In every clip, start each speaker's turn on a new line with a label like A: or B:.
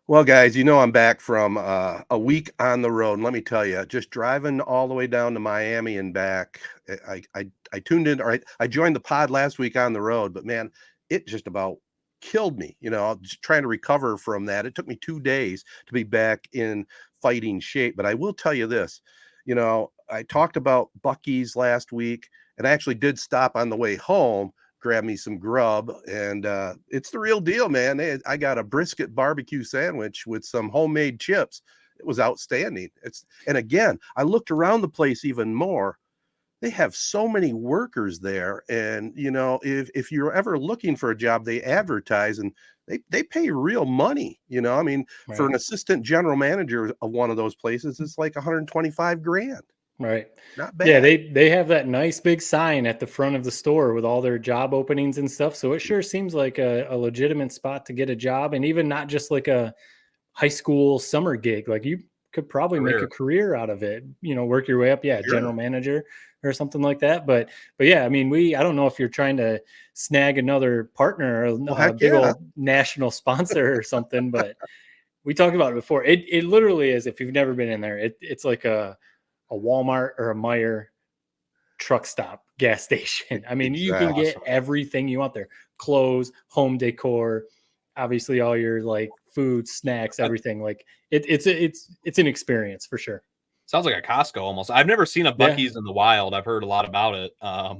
A: Well, guys, I'm back from a week on the road. And let me tell you, just driving all the way down to Miami and back. I tuned in, or I joined the pod last week on the road, but man, it just about killed me. Just trying to recover from that. It took me 2 days to be back in fighting shape. But I will tell you this, I talked about Buc-ee's last week, and I actually did stop on the way home, grab me some grub, and it's the real deal, man. I got a brisket barbecue sandwich with some homemade chips. It was outstanding. And again, I looked around the place even more. They have so many workers there, and if you're ever looking for a job, they advertise, and they pay real money. I mean, for
B: Right.
A: an assistant general manager of one of those places, it's like 125 grand.
B: Right.
A: Not
B: Yeah,
A: bad.
B: they have that nice big sign at the front of the store with all their job openings and stuff. So it sure seems like a legitimate spot to get a job, and even not just like a high school summer gig. Like you could probably make a
C: Career.
B: career out of it, work your way up. Yeah, general
A: Sure.
B: manager or something like that. But yeah, I mean, I don't know if you're trying to snag another partner or
A: Well,
B: a
A: heck
B: big
A: yeah.
B: old national sponsor or something, but we talked about it before. It literally is, if you've never been in there, it's like a Walmart or a Meijer truck stop gas station. I mean, you can
A: Exactly.
B: get everything you want there. Clothes, home decor, obviously all your like food, snacks, everything. Like it's an experience for sure.
C: Sounds like a Costco almost. I've never seen a
B: Yeah.
C: Buc-ee's in the wild. I've heard a lot about it. I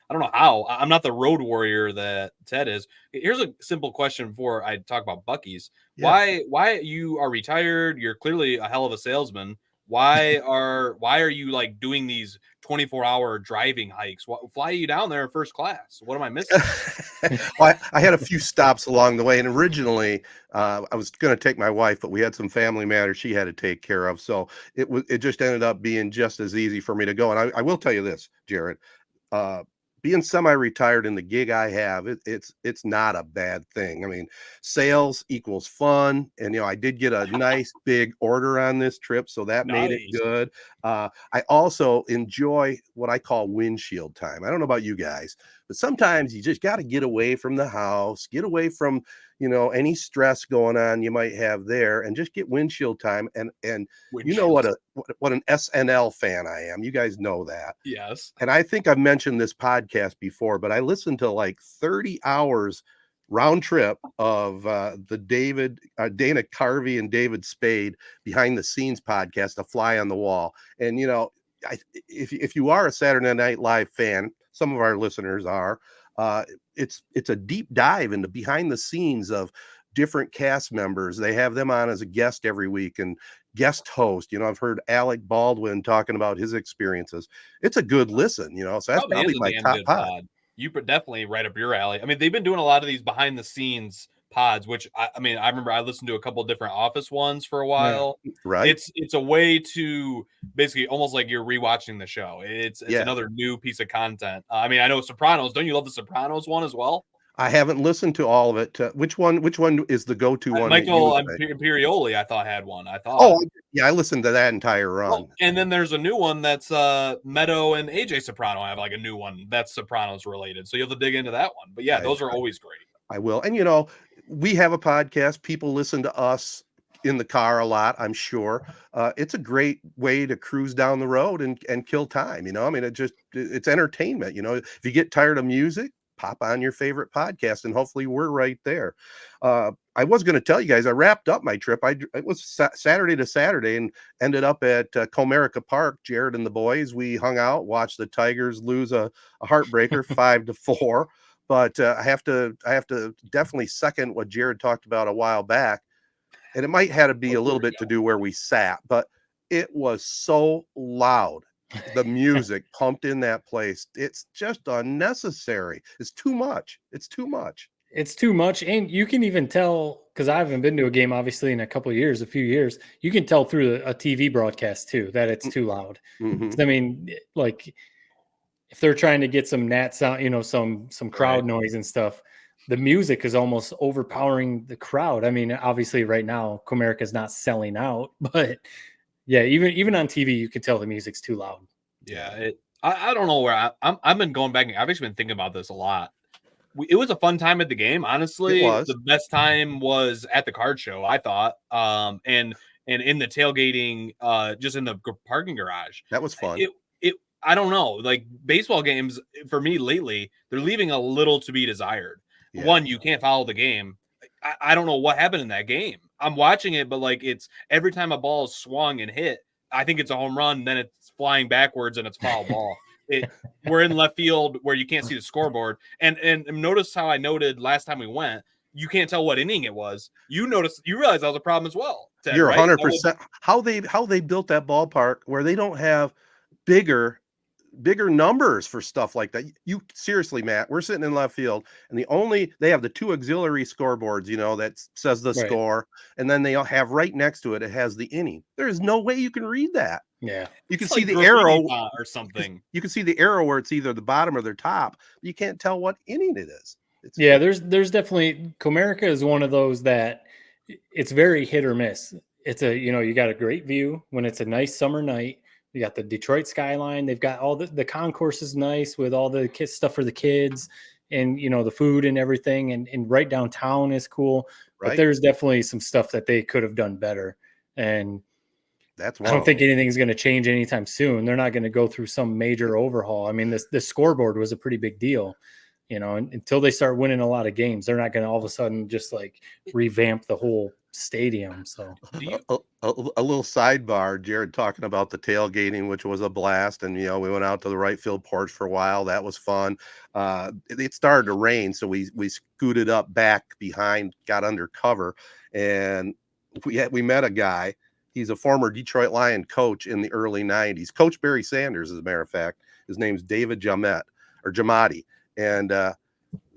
C: don't know how. I'm not the road warrior that Ted is. Here's a simple question before I talk about Buc-ee's.
A: Yeah.
C: Why you are retired? You're clearly a hell of a salesman. Why are you like doing these 24-hour driving hikes? Fly you down there in first class? What am I missing?
A: Well, I had a few stops along the way, and originally I was going to take my wife, but we had some family matters she had to take care of, so it just ended up being just as easy for me to go. And I will tell you this, Jared, uh, being semi-retired in the gig I have, it's not a bad thing. I mean, sales equals fun, and I did get a nice big order on this trip, so that made it
C: Nice.
A: good. I also enjoy what I call windshield time. I don't know about you guys, but sometimes you just got to get away from the house, get away from any stress going on you might have there, and just get windshield time. And you know
C: Windshield.
A: what an SNL fan I am. You guys know that.
C: Yes.
A: And I think I've mentioned this podcast before, but I listened to like 30 hours round trip of the Dana Carvey and David Spade behind the scenes podcast, A Fly on the Wall. And if you are a Saturday Night Live fan, some of our listeners are. It's a deep dive into behind the scenes of different cast members. They have them on as a guest every week and guest host. I've heard Alec Baldwin talking about his experiences. It's a good listen. So that's
C: Probably
A: probably
C: is a
A: my
C: damn
A: top
C: good
A: pod.
C: pod. You definitely right up your alley. I mean, they've been doing a lot of these behind the scenes pods, which I mean, I remember I listened to a couple of different Office ones for a
B: Yeah.
C: while.
A: Right?
C: It's a way to basically almost like you're rewatching the show. It's
A: Yeah.
C: another new piece of content. I mean, I know Sopranos. Don't you love the Sopranos one as well?
A: I haven't listened to all of it. Which one is the go-to one that you
C: Michael
A: would say?
C: Imperioli, I thought had one. I thought.
A: Oh, yeah, I listened to that entire
C: Well,
A: run.
C: and then there's a new one that's Meadow and AJ Soprano have like a new one that's Sopranos related. So you have to dig into that one. But yeah,
A: I,
C: those are always great.
A: I will. And we have a podcast. People listen to us in the car a lot, I'm sure. It's a great way to cruise down the road and kill time. I mean, it's entertainment. If you get tired of music, pop on your favorite podcast, and hopefully we're right there. I was going to tell you guys, I wrapped up my trip. It was Saturday to Saturday and ended up at Comerica Park. Jared and the boys, we hung out, watched the Tigers lose a heartbreaker 5-4. But I have to definitely second what Jared talked about a while back, and it might have to be a little bit to do where we sat, but it was so loud. The music pumped in that place. It's just unnecessary. It's too much. It's too much.
B: It's too much. And you can even tell, because I haven't been to a game, obviously, in a few years, you can tell through a TV broadcast too, that it's too loud.
A: Mm-hmm.
B: I mean, like if they're trying to get some nat sound, some crowd noise and stuff, the music is almost overpowering the crowd. I mean, obviously right now, Comerica is not selling out, but yeah, even on TV, you can tell the music's too loud.
C: Yeah, I don't know where I've been going back. I've actually been thinking about this a lot. it was a fun time at the game. Honestly,
A: It was.
C: the best time was at the card show, I thought. And in the tailgating, just in the parking garage.
A: That was fun.
C: I don't know. Like baseball games for me lately, they're leaving a little to be desired.
A: Yeah.
C: One, you can't follow the game. I don't know what happened in that game. I'm watching it, but like it's every time a ball is swung and hit, I think it's a home run. Then it's flying backwards and it's foul ball. We're in left field where you can't see the scoreboard. And notice how I noted last time we went, you can't tell what inning it was. You realize that was a problem as well. Ted,
A: You're
C: right?
A: 100%. How they built that ballpark where they don't have bigger numbers for stuff like that. You seriously, Matt, we're sitting in left field and they have the two auxiliary scoreboards, that says the score. And then they all have right next to it, it has the inning. There is no way you can read that.
B: Yeah.
A: You can
C: It's
A: see
C: like
A: the arrow
C: or something.
A: You can see the arrow where it's either the bottom or the top. You can't tell what inning it is.
B: There's definitely Comerica is one of those that it's very hit or miss. It's you got a great view when it's a nice summer night. You got the Detroit skyline. They've got all the concourse is nice with all the kids stuff for the kids and, the food and everything. And right downtown is cool. Right. But there's definitely some stuff that they could have done better. And I don't think anything's going to change anytime soon. They're not going to go through some major overhaul. I mean, the scoreboard was a pretty big deal, until they start winning a lot of games. They're not going to all of a sudden just like revamp the whole stadium. So
A: a little sidebar, Jared talking about the tailgating, which was a blast, and we went out to the right field porch for a while. That was fun. It started to rain, so we scooted up back behind, got under cover, and we met a guy. He's a former Detroit Lion coach in the early 90s. Coach Barry Sanders, as a matter of fact. His name's David Giamatti. And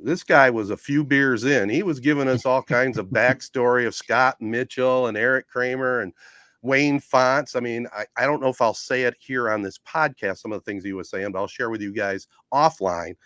A: this guy was a few beers in. He was giving us all kinds of backstory of Scott Mitchell and Eric Kramer and Wayne Fonts. I mean, I don't know if I'll say it here on this podcast, some of the things he was saying, but I'll share with you guys offline.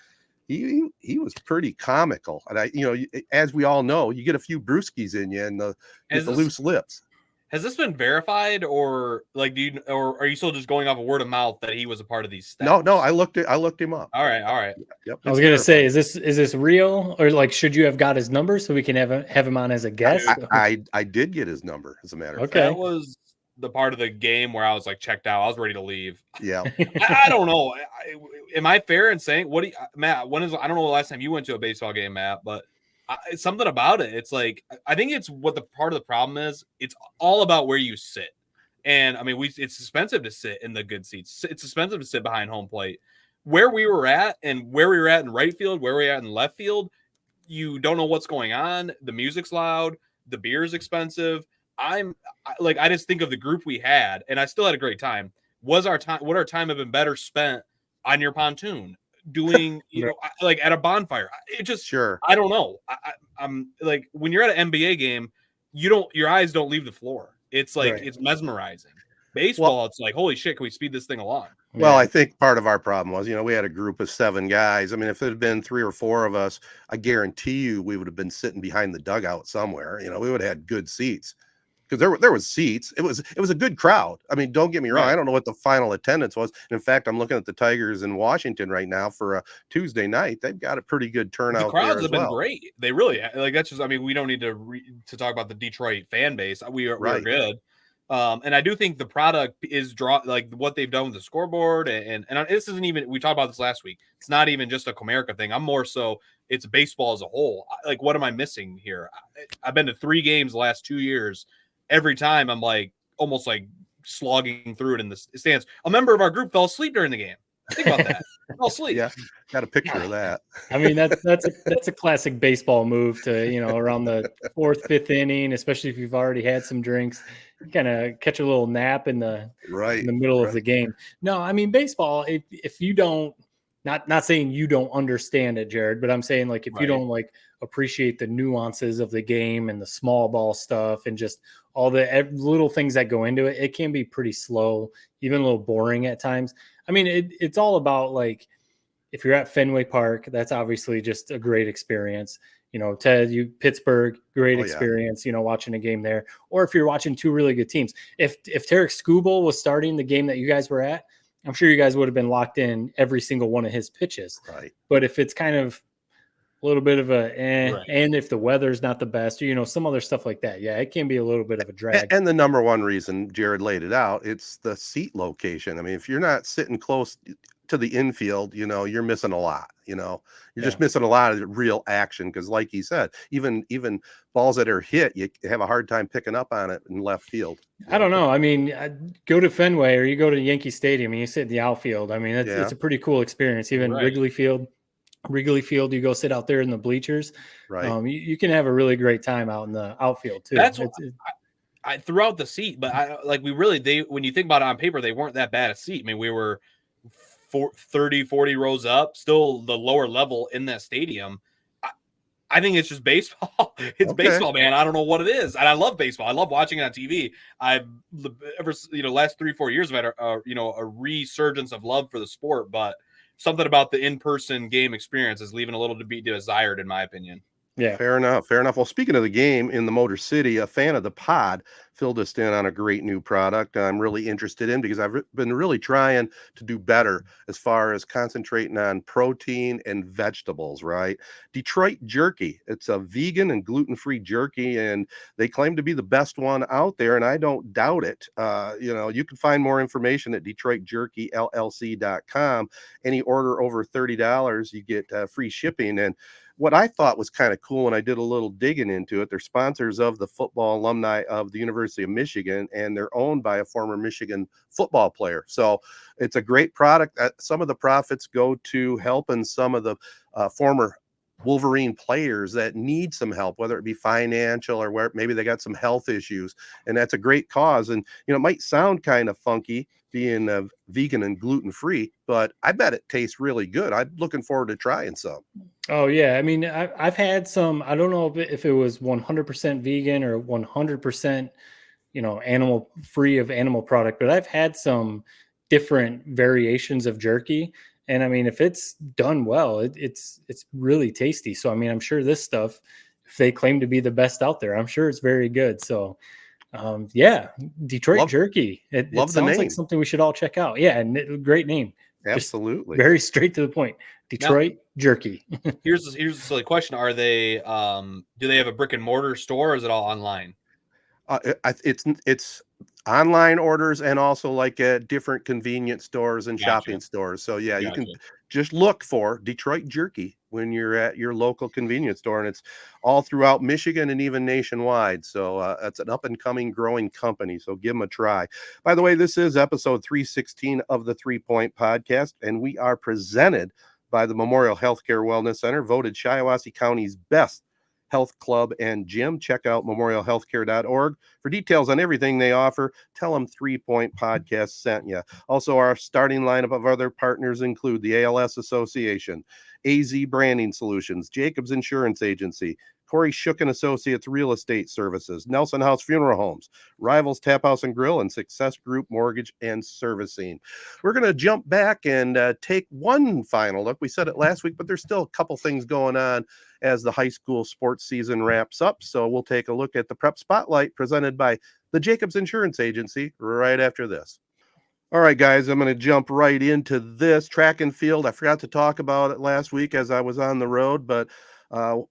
A: He was pretty comical. And as we all know, you get a few brewskis in you and the loose lips.
C: Has this been verified, or like or are you still just going off a word of mouth that he was a part of these steps?
A: No, I looked him up.
C: All right.
A: Yep.
B: I was gonna say, is this real, or like should you have got his number so we can have him on as a guest?
A: I did get his number, as a matter of fact.
C: That was the part of the game where I was like checked out. I was ready to leave.
A: Yeah.
C: I don't know. Am I fair in saying Matt? I don't know the last time you went to a baseball game, Matt, but it's something about it. It's like, I think it's what the part of the problem is. It's all about where you sit. And I mean, it's expensive to sit in the good seats. It's expensive to sit behind home plate. Where we were at and where we were at in right field, where we were at in left field, you don't know what's going on. The music's loud. The beer is expensive. I just think of the group we had, and I still had a great time. Would our time have been better spent on your pontoon? Doing, like at a bonfire? It just,
A: sure.
C: I don't know. I'm like, when you're at an NBA game, your eyes don't leave the floor. It's like, It's mesmerizing. Baseball, it's like, holy shit, can we speed this thing along?
A: Well, I think part of our problem was, we had a group of 7 guys. I mean, if it had been 3 or 4 of us, I guarantee you we would have been sitting behind the dugout somewhere. We would have had good seats. Because there was seats. It was a good crowd. I mean, don't get me wrong. Right. I don't know what the final attendance was. In fact, I'm looking at the Tigers in Washington right now for a Tuesday night. They've got a pretty good turnout.
C: The crowds have been great. They really, like, that's just, I mean, we don't need to talk about the Detroit fan base. We're good. And I do think the product is like what they've done with the scoreboard. And this isn't even, we talked about this last week. It's not even just a Comerica thing. I'm more so, it's baseball as a whole. Like, what am I missing here? I've been to 3 games the last 2 years. Every time I'm like almost like slogging through it in the stands. A member of our group fell asleep during the game. Think about that. Fell asleep.
A: Yeah, got a picture of that.
B: I mean, that's a classic baseball move to, around the 4th, 5th inning, especially if you've already had some drinks, kind of catch a little nap in the middle of the game. No, I mean, baseball, if you don't, not saying you don't understand it, Jared, but I'm saying, like, if you don't like appreciate the nuances of the game and the small ball stuff and just all the little things that go into it, it can be pretty slow, even a little boring at times. I mean, it's all about, like, if you're at Fenway Park, that's obviously just a great experience. Ted, Pittsburgh, great experience, watching a game there. Or if you're watching 2 really good teams. If Tarik Skubal was starting the game that you guys were at, I'm sure you guys would have been locked in every single one of his pitches.
A: Right.
B: But if it's kind of little bit of a
C: Right.
B: and if the weather's not the best, or, some other stuff like that. Yeah, it can be a little bit of a drag.
A: And the number one reason Jared laid it out, it's the seat location. I mean, if you're not sitting close to the infield, you're missing a lot. You're just missing a lot of real action because, like he said, even balls that are hit, you have a hard time picking up on it in left field.
B: I don't know. I mean, go to Fenway or you go to Yankee Stadium and you sit in the outfield. I mean, it's a pretty cool experience. Even
C: Right.
B: Wrigley Field, you go sit out there in the bleachers.
A: Right.
B: You can have a really great time out in the outfield too.
C: That's I threw out the seat, but when you think about it on paper, they weren't that bad a seat. I mean, we were 30, 40 rows up, still the lower level in that stadium. I think it's just baseball. It's baseball, man. I don't know what it is. And I love baseball. I love watching it on TV. I've last 3-4 years I've had a resurgence of love for the sport, but something about the in-person game experience is leaving a little to be desired, in my opinion.
B: Yeah.
A: Fair enough. Well, speaking of the game in the Motor City, a fan of the pod filled us in on a great new product I'm really interested in because I've been really trying to do better as far as concentrating on protein and vegetables, right? Detroit Jerky. It's a vegan and gluten-free jerky, and they claim to be the best one out there, and I don't doubt it. You can find more information at DetroitJerkyLLC.com. Any order over $30, you get free shipping. And what I thought was kind of cool, and I did a little digging into it, they're sponsors of the football alumni of the University of Michigan, and they're owned by a former Michigan football player. So it's a great product. Some of the profits go to helping some of the former Wolverine players that need some help, whether it be financial or where maybe they got some health issues. And that's a great cause. And, it might sound kind of funky being vegan and gluten-free, but I bet it tastes really good. I'm looking forward to trying some.
B: Oh yeah. I mean, I've had some, I don't know if it was 100% vegan or 100%, animal free of animal product, but I've had some different variations of jerky. And I mean, if it's done well, it's really tasty. So, I mean, I'm sure this stuff, if they claim to be the best out there, I'm sure it's very good. So, Detroit Jerky. It sounds like something we should all check out. Yeah, and great name.
A: Absolutely.
B: Just very straight to the point. Detroit Jerky.
C: Here's a silly question: are they? Do they have a brick and mortar store, or is it all online?
A: It's online orders and also like at different convenience stores and shopping stores. So yeah, you can just look for Detroit Jerky when you're at your local convenience store, and it's all throughout Michigan and even nationwide. So it's an up and coming growing company. So give them a try. By the way, this is episode 316 of the 3 Point Podcast, and we are presented by the Memorial Healthcare Wellness Center, voted Shiawassee County's best health club and gym. Check out memorialhealthcare.org for details on everything they offer. Tell them 3 Point Podcast sent you. Also, our starting lineup of other partners include the ALS Association, AZee Branding Solutions, Jacobs Insurance Agency, Kori Shook and Associates Real Estate Services, Nelson House Funeral Homes, Rivals Taphouse and Grille, and Success Group Mortgage and Servicing. We're going to jump back and take one final look. We said it last week, but there's still a couple things going on as the high school sports season wraps up. So we'll take a look at the Prep Spotlight presented by the Jacobs Insurance Agency right after this. All right, guys, I'm going to jump right into this. Track and field. I forgot to talk about it last week as I was on the road, but one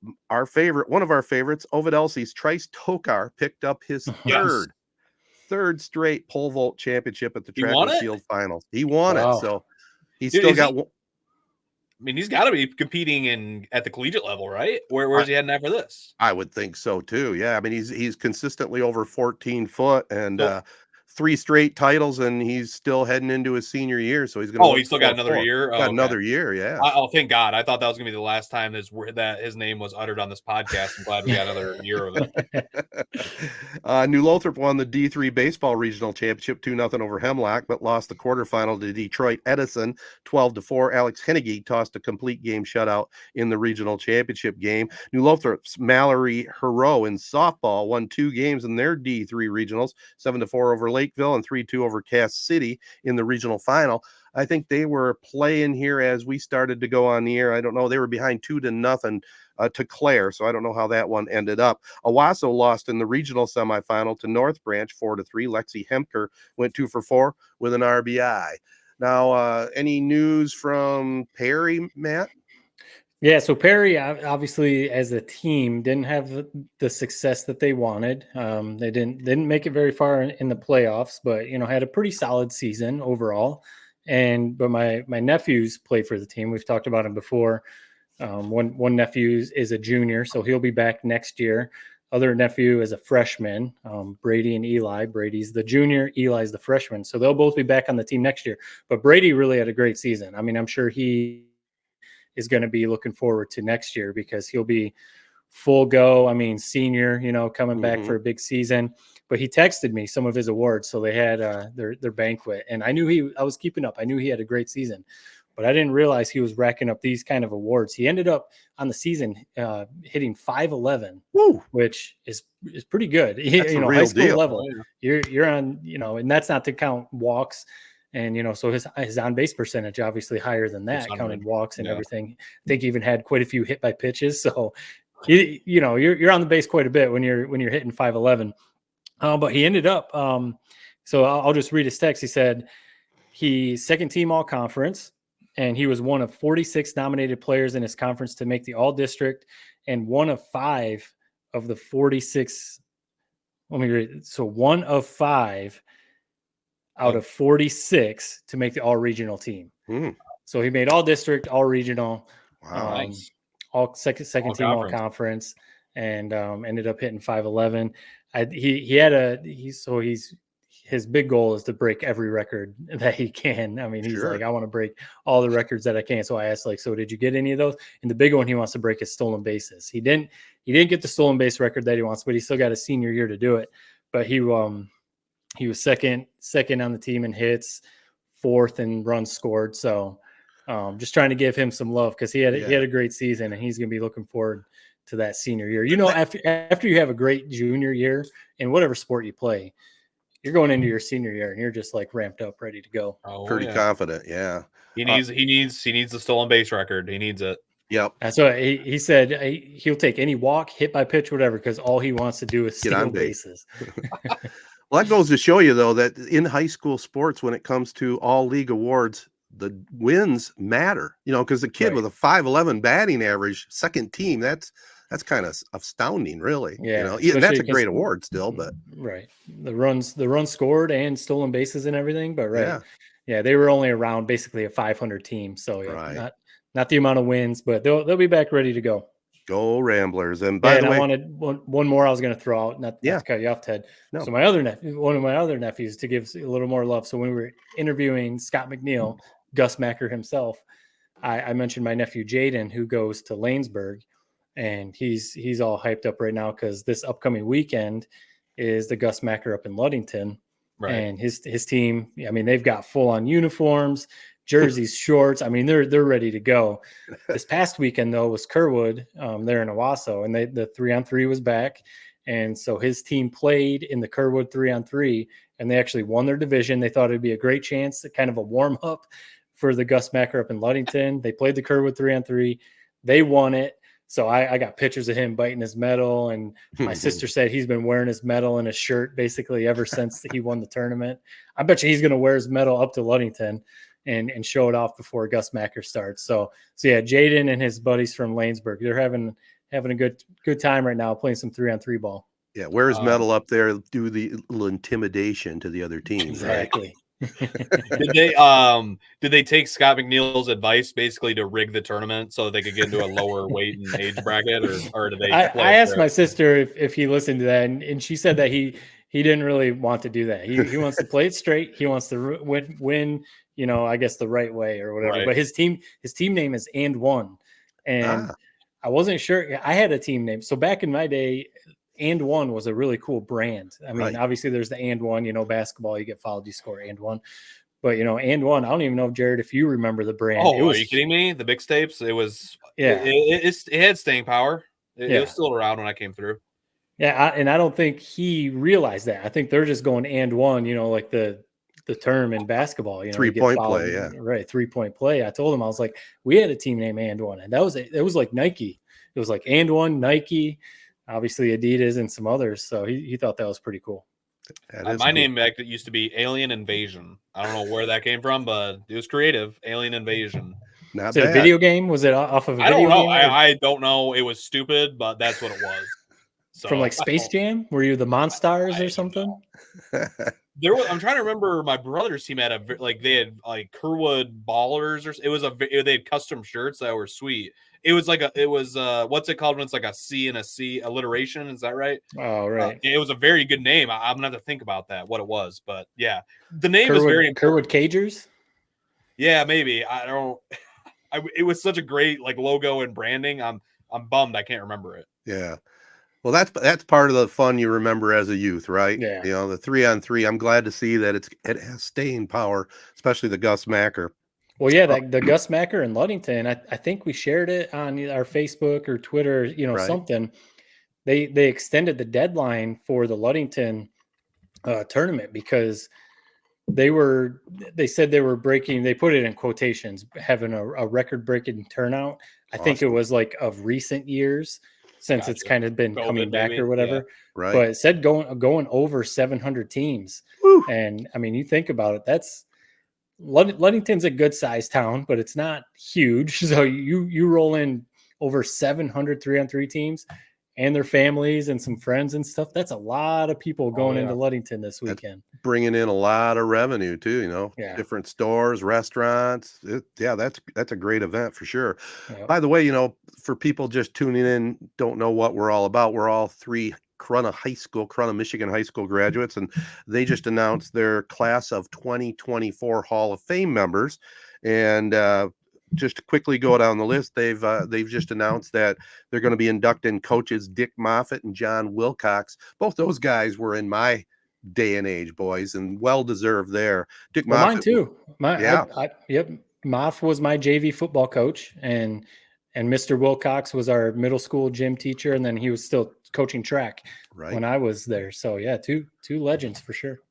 A: of our favorites, Ovid Elsie's Trice Tokar, picked up his third straight pole vault championship at the track and field finals. He won it, so he's still got one.
C: I mean, he's got to be competing at the collegiate level, right? Where's he heading after this?
A: I would think so too. Yeah, I mean, he's consistently over 14 foot and 3 straight titles, and he's still heading into his senior year. So he's going to.
C: Oh, he's still got another year.
A: Another year. Yeah.
C: Thank God. I thought that was going to be the last time that his name was uttered on this podcast. I'm glad we got another year of it.
A: New Lothrop won the D3 baseball regional championship 2-0 over Hemlock, but lost the quarterfinal to Detroit Edison 12-4. Alex Hennigy tossed a complete game shutout in the regional championship game. New Lothrop's Mallory Hero in softball won 2 games in their D3 regionals, 7-4 over Lakeville and 3-2 over Cass City in the regional final. I think they were playing here as we started to go on the air. I don't know. They were behind 2-0 to Clare, so I don't know how that one ended up. Owasso lost in the regional semifinal to North Branch 4-3. Lexi Hemker went 2 for 4 with an RBI. Now, any news from Perry, Matt?
B: Yeah, so Perry obviously as a team didn't have the success that they wanted. They didn't make it very far in the playoffs, but had a pretty solid season overall. But my nephews play for the team. We've talked about him before. One nephew is a junior, so he'll be back next year. Other nephew is a freshman, Brady and Eli. Brady's the junior, Eli's the freshman, so they'll both be back on the team next year. But Brady really had a great season. I mean, I'm sure he is going to be looking forward to next year because he'll be full go. I mean, senior, coming back for a big season. But he texted me some of his awards. So they had their banquet, and I was keeping up. I knew he had a great season, but I didn't realize he was racking up these kind of awards. He ended up on the season hitting 5'11", which is pretty good.
A: That's a real
B: high school
A: deal.
B: level. You're on, and that's not to count walks. And, so his on-base percentage obviously higher than that, counting walks and everything. I think he even had quite a few hit by pitches. So, you're on the base quite a bit when you're hitting 5'11". But he ended up, so I'll just read his text. He said he's second team all conference, and he was one of 46 nominated players in his conference to make the all district, and one of 5 of the 46. Let me read. So 1 of 5 out of 46 to make the all regional team. So he made all district, all regional,
C: Nice.
B: all second
C: All
B: team,
C: conference.
B: all conference, and ended up hitting 5'11". His big goal is to break every record that he can. I mean, he's like, I want to break all the records that I can. So I asked, so did you get any of those? And the big one he wants to break is stolen bases. He didn't get the stolen base record that he wants, but he still got a senior year to do it. But he was second on the team in hits, 4th in runs scored. So just trying to give him some love because he had a great season, and he's going to be looking forward to that senior year. After you have a great junior year in whatever sport you play, you're going into your senior year and you're just like ramped up, ready to go.
A: Pretty confident. Yeah.
C: He needs the stolen base record. He needs it.
A: Yep.
B: So he said he'll take any walk, hit by pitch, whatever, because all he wants to do is steal bases.
A: Well, that goes to show you, though, that in high school sports, when it comes to all league awards, the wins matter, because the kid with a 5'11" batting average, second team, that's kind of astounding, really.
B: Yeah.
A: That's a great award still, but
B: right. The runs scored and stolen bases and everything, but yeah, they were only around basically a 500 team. So not the amount of wins, but they'll be back ready to go.
A: Go Ramblers. And by the way,
B: I wanted one more I was going to throw out, not to cut you off, Ted. No. So one of my other nephews, to give a little more love. So when we were interviewing Scott McNeil, Gus Macker himself, I mentioned my nephew Jaden, who goes to Lanesburg, and he's all hyped up right now because this upcoming weekend is the Gus Macker up in Ludington. Right. And his team, I mean, they've got full on uniforms, jerseys, shorts. I mean, they're ready to go. This past weekend, though, was Kerwood there in Owasso, and the 3-on-3 was back. And so his team played in the Kerwood 3-on-3, and they actually won their division. They thought it'd be a great chance, kind of a warm up for the Gus Macker up in Ludington. They played the Kerwood 3-on-3. They won it. So I got pictures of him biting his medal, and my sister said he's been wearing his medal in his shirt basically ever since he won the tournament. I bet you he's going to wear his medal up to Ludington and show it off before Gus Macker starts. So yeah, Jaden and his buddies from Lanesburg, they're having a good time right now playing some 3-on-3 ball.
A: Yeah, wear his medal up there, do the little intimidation to the other teams.
B: Exactly.
A: Right?
C: Did they take Scott McNeil's advice basically to rig the tournament so that they could get into a lower weight and age bracket, or did they?
B: I asked my sister if he listened to that, and she said that he didn't really want to do that. He wants to play it straight. He wants to win. I guess the right way or whatever. Right. But his team name is And One, and I wasn't sure. I had a team name. So back in my day, And One was a really cool brand. I mean, obviously there's the And One, basketball, you get fouled, you score And One. But, And One, I don't even know, Jared, if you remember the brand.
C: Oh, are you kidding me? The mixtapes, it was, it had staying power. It was still around when I came through.
B: Yeah, and I don't think he realized that. I think they're just going And One, like the term in basketball.
A: 3-point play, yeah.
B: Right, 3-point play. I told him, I was like, we had a team named And One, and it was like Nike. It was like And One, Nike, obviously Adidas and some others. So he thought that was pretty cool.
C: My name back used to be Alien Invasion. I don't know where that came from, but it was creative. Alien Invasion.
A: Not
B: Is it a
A: bad.
B: video game? Was it off of a
C: I
B: video
C: don't know.
B: game?
C: I don't know. It was stupid, but that's what it was. So
B: From like Space Jam? Were you the Monstars or something?
C: There was. I'm trying to remember. My brother's team had they had like Kerwood Ballers, or it was they had custom shirts that were sweet. It was what's it called when it's like a C and a C alliteration? Is that right?
B: Oh, right.
C: It was a very good name. I'm gonna have to think about that, what it was, but yeah, the name is very important.
B: Kerwood Cagers.
C: Yeah, maybe. I don't. It was such a great like logo and branding. I'm bummed I can't remember it.
A: Yeah. Well, that's part of the fun you remember as a youth, right?
B: Yeah.
A: You know, the 3-on-3. I'm glad to see that it has staying power, especially the Gus Macker.
B: Well, yeah, the Gus Macker in Ludington. I think we shared it on our Facebook or Twitter.
A: Right.
B: Something. They extended the deadline for the Ludington tournament because they said they were breaking. They put it in quotations, having a record-breaking turnout. I think it was like of recent years. Since it's kind of been coming back or whatever.
A: Yeah. Right.
B: But it said going over 700 teams.
A: Woo.
B: And I mean, you think about it, that's Ludington's a good sized town, but it's not huge. So you roll in over 700 3-on-3 teams and their families and some friends and stuff. That's a lot of people going into Ludington this weekend.
A: That's bringing in a lot of revenue too, different stores, restaurants. That's a great event for sure. Yep. By the way, for people just tuning in, don't know what we're all about. We're all three Corunna, Michigan high school graduates, and they just announced their class of 2024 Hall of Fame members. And just to quickly go down the list, they've just announced that they're going to be inducting coaches Dick Moffitt and John Wilcox. Both those guys were in my day and age, boys, and well deserved there. Dick Moffitt,
B: mine too. Moff was my JV football coach, and Mr. Wilcox was our middle school gym teacher, and then he was still coaching track when I was there. So yeah, two legends for sure.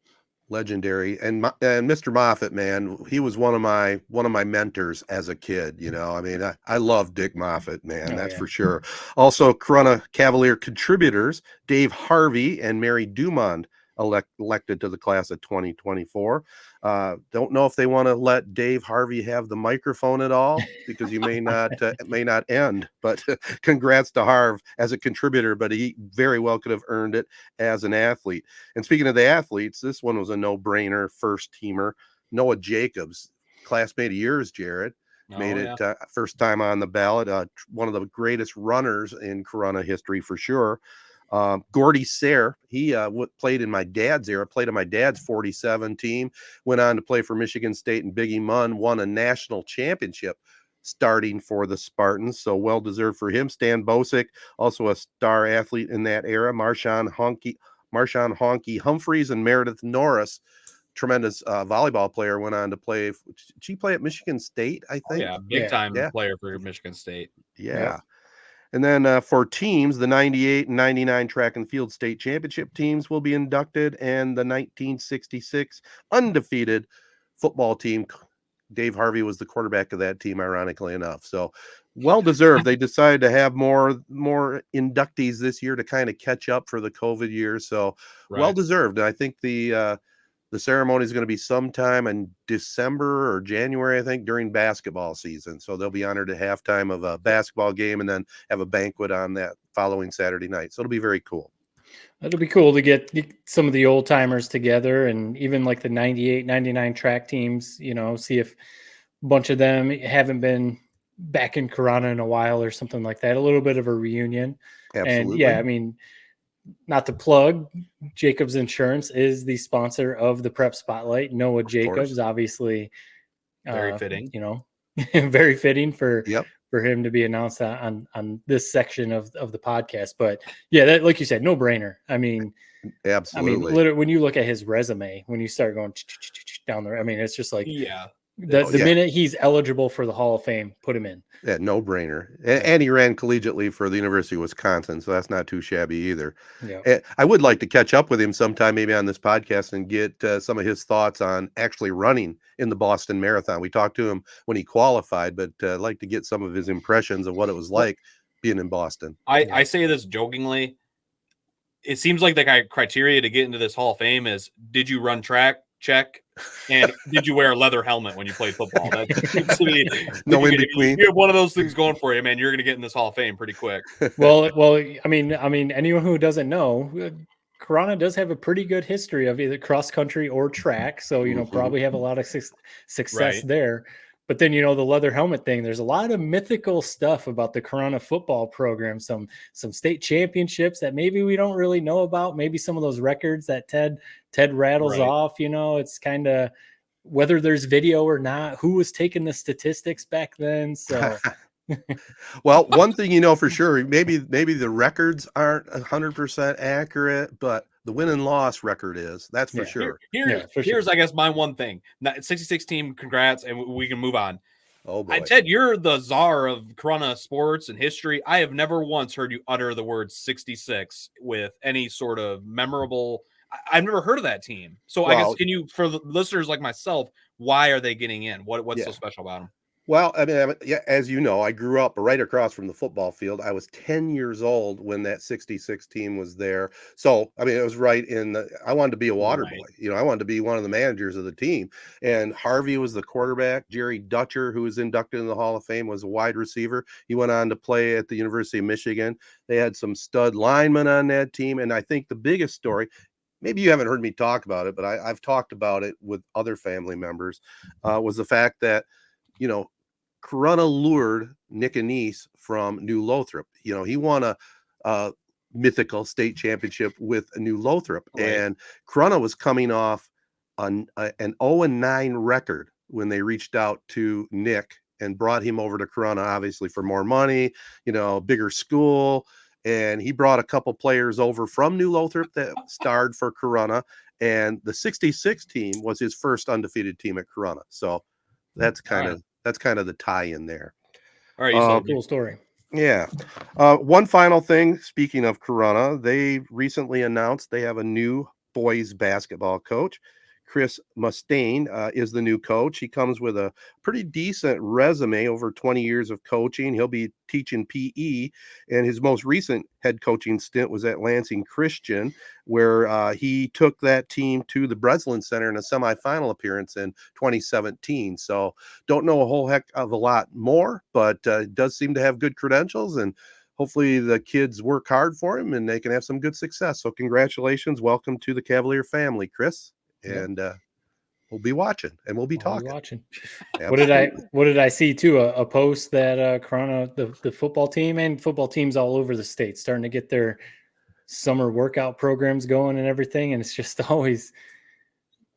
A: Legendary. And Mr. Moffitt, man, he was one of my mentors as a kid. I mean, I love Dick Moffitt, man. That's for sure. Also, Corunna Cavalier contributors Dave Harvey and Mary Dumond elected to the class of 2024. Don't know if they want to let Dave Harvey have the microphone at all, because you may not it may not end, but congrats to Harv as a contributor, but he very well could have earned it as an athlete. And speaking of the athletes, this one was a no-brainer. First teamer Noah Jacobs, classmate of yours, Jared, made it first time on the ballot. One of the greatest runners in Corunna history for sure. Gordy Sayre, he played in my dad's era, played on my dad's 47 team, went on to play for Michigan State and Biggie Munn, won a national championship starting for the Spartans. So well-deserved for him. Stan Bosick, also a star athlete in that era. Marshawn Honky Humphreys and Meredith Norris, tremendous volleyball player, went on to play. Did she play at Michigan State, I think?
C: Big time player for Michigan State.
A: Yeah. And then for teams, the 98 and 99 track and field state championship teams will be inducted, and the 1966 undefeated football team. Dave Harvey was the quarterback of that team, ironically enough. So well-deserved. They decided to have more inductees this year to kind of catch up for the COVID year. So well-deserved. And I think the ceremony is going to be sometime in December or January, I think, during basketball season. So they'll be honored at halftime of a basketball game and then have a banquet on that following Saturday night. So it'll be very cool.
B: It'll be cool to get some of the old timers together, and even like the 98, 99 track teams, see if a bunch of them haven't been back in Corunna in a while or something like that. A little bit of a reunion.
A: Absolutely.
B: And I mean, not to plug, Jacobs Insurance is the sponsor of the Prep Spotlight. Noah Jacobs, obviously,
C: very fitting.
B: Very fitting for him to be announced on this section of the podcast. But yeah, that, like you said, no brainer. I mean,
A: absolutely.
B: I mean, literally, when you look at his resume, when you start going down there, I mean, it's just like the minute he's eligible for the Hall of Fame, put him in.
A: Yeah, no brainer. And he ran collegiately for the University of Wisconsin, so that's not too shabby either. Yeah. I would like to catch up with him sometime, maybe on this podcast, and get some of his thoughts on actually running in the Boston Marathon. We talked to him when he qualified, but I'd like to get some of his impressions of what it was like being in Boston.
C: I say this jokingly. It seems like the criteria to get into this Hall of Fame is, did you run track check. And did you wear a leather helmet when you played football? That seems to be
A: No in between.
C: If you have one of those things going for you, man, you're going to get in this Hall of Fame pretty quick.
B: Well, I mean, anyone who doesn't know, Corona does have a pretty good history of either cross country or track, so probably have a lot of success there. But then the leather helmet thing. There's a lot of mythical stuff about the Corona football program. Some state championships that maybe we don't really know about. Maybe some of those records that Ted rattles off. It's kind of whether there's video or not. Who was taking the statistics back then? So.
A: Well, one thing for sure, maybe the records aren't 100% accurate, but the win and loss record is. That's for sure.
C: Here's I guess my one thing. 66 team, congrats, and we can move on.
A: Oh boy.
C: Ted, you're the czar of Corona sports and history. I have never once heard you utter the word 66 with any sort of memorable. I've never heard of that team. So I guess, can you, for the listeners like myself, why are they getting in? What's so special about them?
A: Well, I mean, as you know, I grew up right across from the football field. I was 10 years old when that 66 team was there. So, I mean, it was right I wanted to be a water boy. I wanted to be one of the managers of the team. And Harvey was the quarterback. Jerry Dutcher, who was inducted in the Hall of Fame, was a wide receiver. He went on to play at the University of Michigan. They had some stud linemen on that team. And I think the biggest story, maybe you haven't heard me talk about it, but I've talked about it with other family members, was the fact that, Corona lured Nick Anise from New Lothrop. He won a mythical state championship with New Lothrop, and Corona was coming off an 0-9 record when they reached out to Nick and brought him over to Corona, obviously for more money, bigger school. And he brought a couple players over from New Lothrop that starred for Corona, and the 66 team was his first undefeated team at Corona. So that's kind of the tie-in there.
C: All right, you saw a
B: cool story.
A: Yeah. One final thing, speaking of Corona, they recently announced they have a new boys basketball coach. Chris Mustaine is the new coach. He comes with a pretty decent resume, over 20 years of coaching. He'll be teaching PE, and his most recent head coaching stint was at Lansing Christian, where he took that team to the Breslin Center in a semifinal appearance in 2017. So don't know a whole heck of a lot more, but does seem to have good credentials, and hopefully the kids work hard for him and they can have some good success. So congratulations. Welcome to the Cavalier family, Chris. And we'll be watching and we'll be talking.
B: What did I see too? A post that Corona, the football team and football teams all over the state starting to get their summer workout programs going and everything. And it's just always,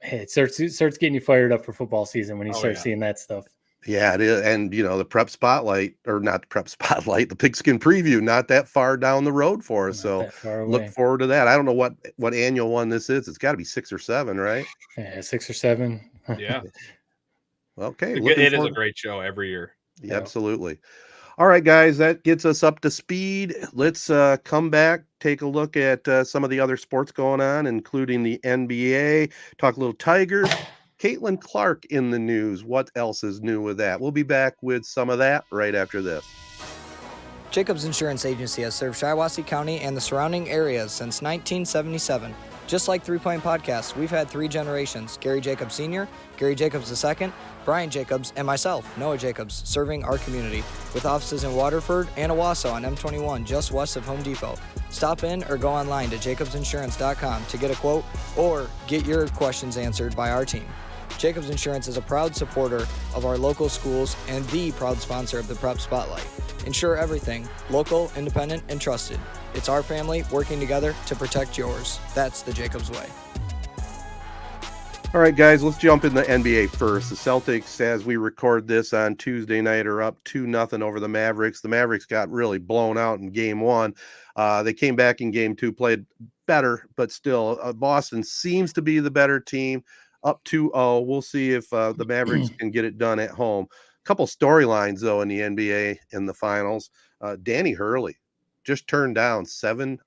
B: it starts getting you fired up for football season when you start seeing that stuff.
A: Yeah, it is. And, the prep spotlight, or not the prep spotlight, the pigskin preview, not that far down the road for us. So look forward to that. I don't know what annual one this is. It's got to be 6 or 7, right?
B: Yeah, 6 or 7.
C: Yeah.
A: Okay.
C: It is a great show every year.
A: Yeah, absolutely. All right, guys, that gets us up to speed. Let's come back, take a look at some of the other sports going on, including the NBA, talk a little Tigers. Caitlin Clark in the news. What else is new with that? We'll be back with some of that right after this.
D: Jacobs Insurance Agency has served Shiawassee County and the surrounding areas since 1977. Just like 3 Point Podcast, we've had 3 generations: Gary Jacobs Sr., Gary Jacobs II, Brian Jacobs, and myself, Noah Jacobs, serving our community with offices in Waterford and Owasso on M21, just west of Home Depot. Stop in or go online to jacobsinsurance.com to get a quote or get your questions answered by our team. Jacobs Insurance is a proud supporter of our local schools and the proud sponsor of the Prep Spotlight. Insure everything, local, independent, and trusted. It's our family working together to protect yours. That's the Jacobs way.
A: All right, guys, let's jump in the NBA first. The Celtics, as we record this on Tuesday night, are up 2-0 over the Mavericks. The Mavericks got really blown out in game 1. They came back in game 2, played better, but still, Boston seems to be the better team. Up 2-0. We'll see if the Mavericks can get it done at home. A couple storylines, though, in the NBA in the finals. Danny Hurley just turned down $70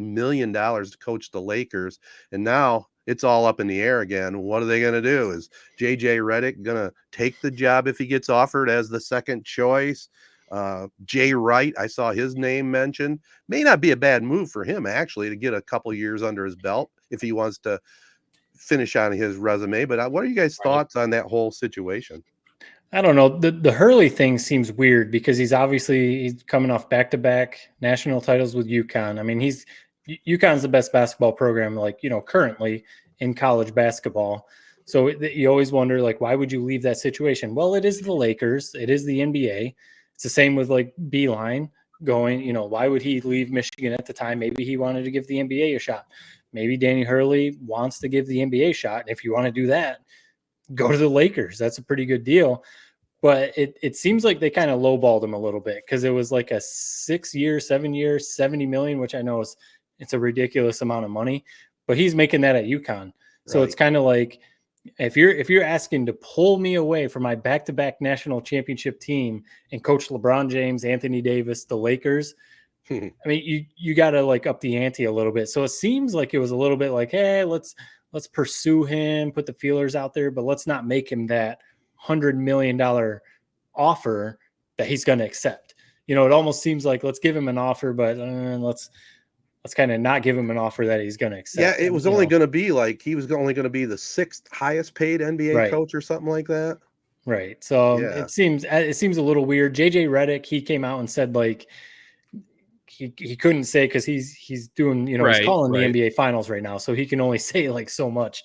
A: million to coach the Lakers, and now it's all up in the air again. What are they going to do? Is J.J. Redick going to take the job if he gets offered as the second choice? Jay Wright, I saw his name mentioned. May not be a bad move for him, actually, to get a couple years under his belt if he wants to finish on his resume, but what are you guys' thoughts on that whole situation?
B: I don't know. The Hurley thing seems weird because he's coming off back-to-back national titles with UConn. I mean, UConn's the best basketball program, like, currently in college basketball. So you always wonder, like, why would you leave that situation? Well, it is the Lakers. It is the NBA. It's the same with, like, Beeline going, why would he leave Michigan at the time? Maybe he wanted to give the NBA a shot. Maybe Danny Hurley wants to give the NBA a shot. If you want to do that, go to the Lakers. That's a pretty good deal. But it seems like they kind of lowballed him a little bit because it was like a 6-year, 7-year, $70 million, which I know it's a ridiculous amount of money, but he's making that at UConn. So It's kind of like, if you're asking to pull me away from my back-to-back national championship team and coach LeBron James, Anthony Davis, the Lakers, I mean, you got to like up the ante a little bit. So it seems like it was a little bit like, hey, let's pursue him, put the feelers out there, but let's not make him that $100 million offer that he's going to accept. It almost seems like let's give him an offer, but let's kind of not give him an offer that he's going to accept.
A: Yeah, it was only going to be like he was only going to be the 6th highest paid NBA coach or something like that.
B: Right. So it seems a little weird. JJ Redick, he came out and said like he couldn't say because he's doing he's calling the NBA finals right now, so he can only say like so much.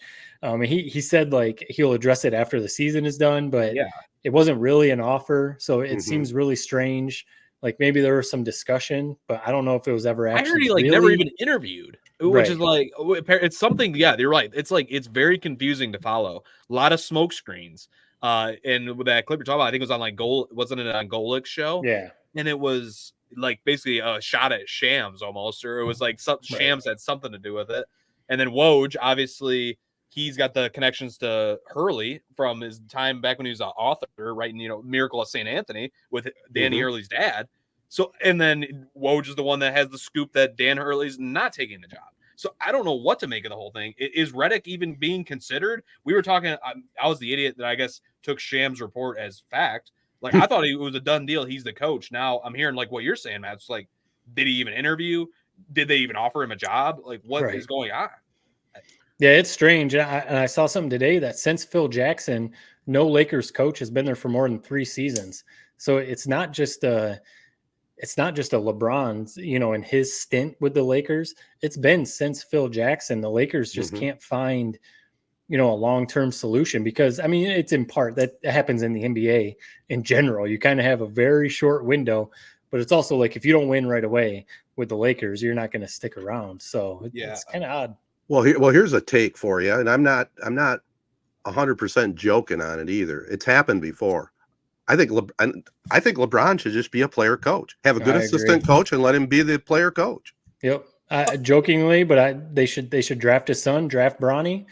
B: He said like he'll address it after the season is done, but it wasn't really an offer, so it seems really strange. Like maybe there was some discussion, but I don't know if it was ever actually.
C: I heard he like never even interviewed, which is like it's something. Yeah, you're right. It's like it's very confusing to follow. A lot of smoke screens. And with that clip you're talking about, I think it was on like wasn't it on Golik's show?
B: Yeah,
C: and it was like basically a shot at Shams almost, or it was like Shams had something to do with it. And then Woj, obviously, he's got the connections to Hurley from his time back when he was an author writing, Miracle of St. Anthony with Danny Hurley's dad. So, and then Woj is the one that has the scoop that Dan Hurley's not taking the job. So I don't know what to make of the whole thing. Is Redick even being considered? We were talking, I was the idiot that I guess took Shams' report as fact. Like, I thought it was a done deal. He's the coach. Now I'm hearing like what you're saying, Matt. It's like, did he even interview? Did they even offer him a job? Like, what is going on?
B: Yeah, it's strange. And I saw something today that since Phil Jackson, no Lakers coach has been there for more than 3 seasons. So it's not just a LeBron, in his stint with the Lakers. It's been since Phil Jackson. The Lakers just can't find, a long-term solution because, I mean, it's in part that happens in the NBA in general. You kind of have a very short window, but it's also like if you don't win right away with the Lakers, you're not going to stick around. So it's kind of odd.
A: Well, here's a take for you, and I'm not 100% joking on it either. It's happened before. I think LeBron should just be a player coach. Have a good assistant coach and let him be the player coach.
B: Yep. Jokingly, but they should draft his son, draft Bronny,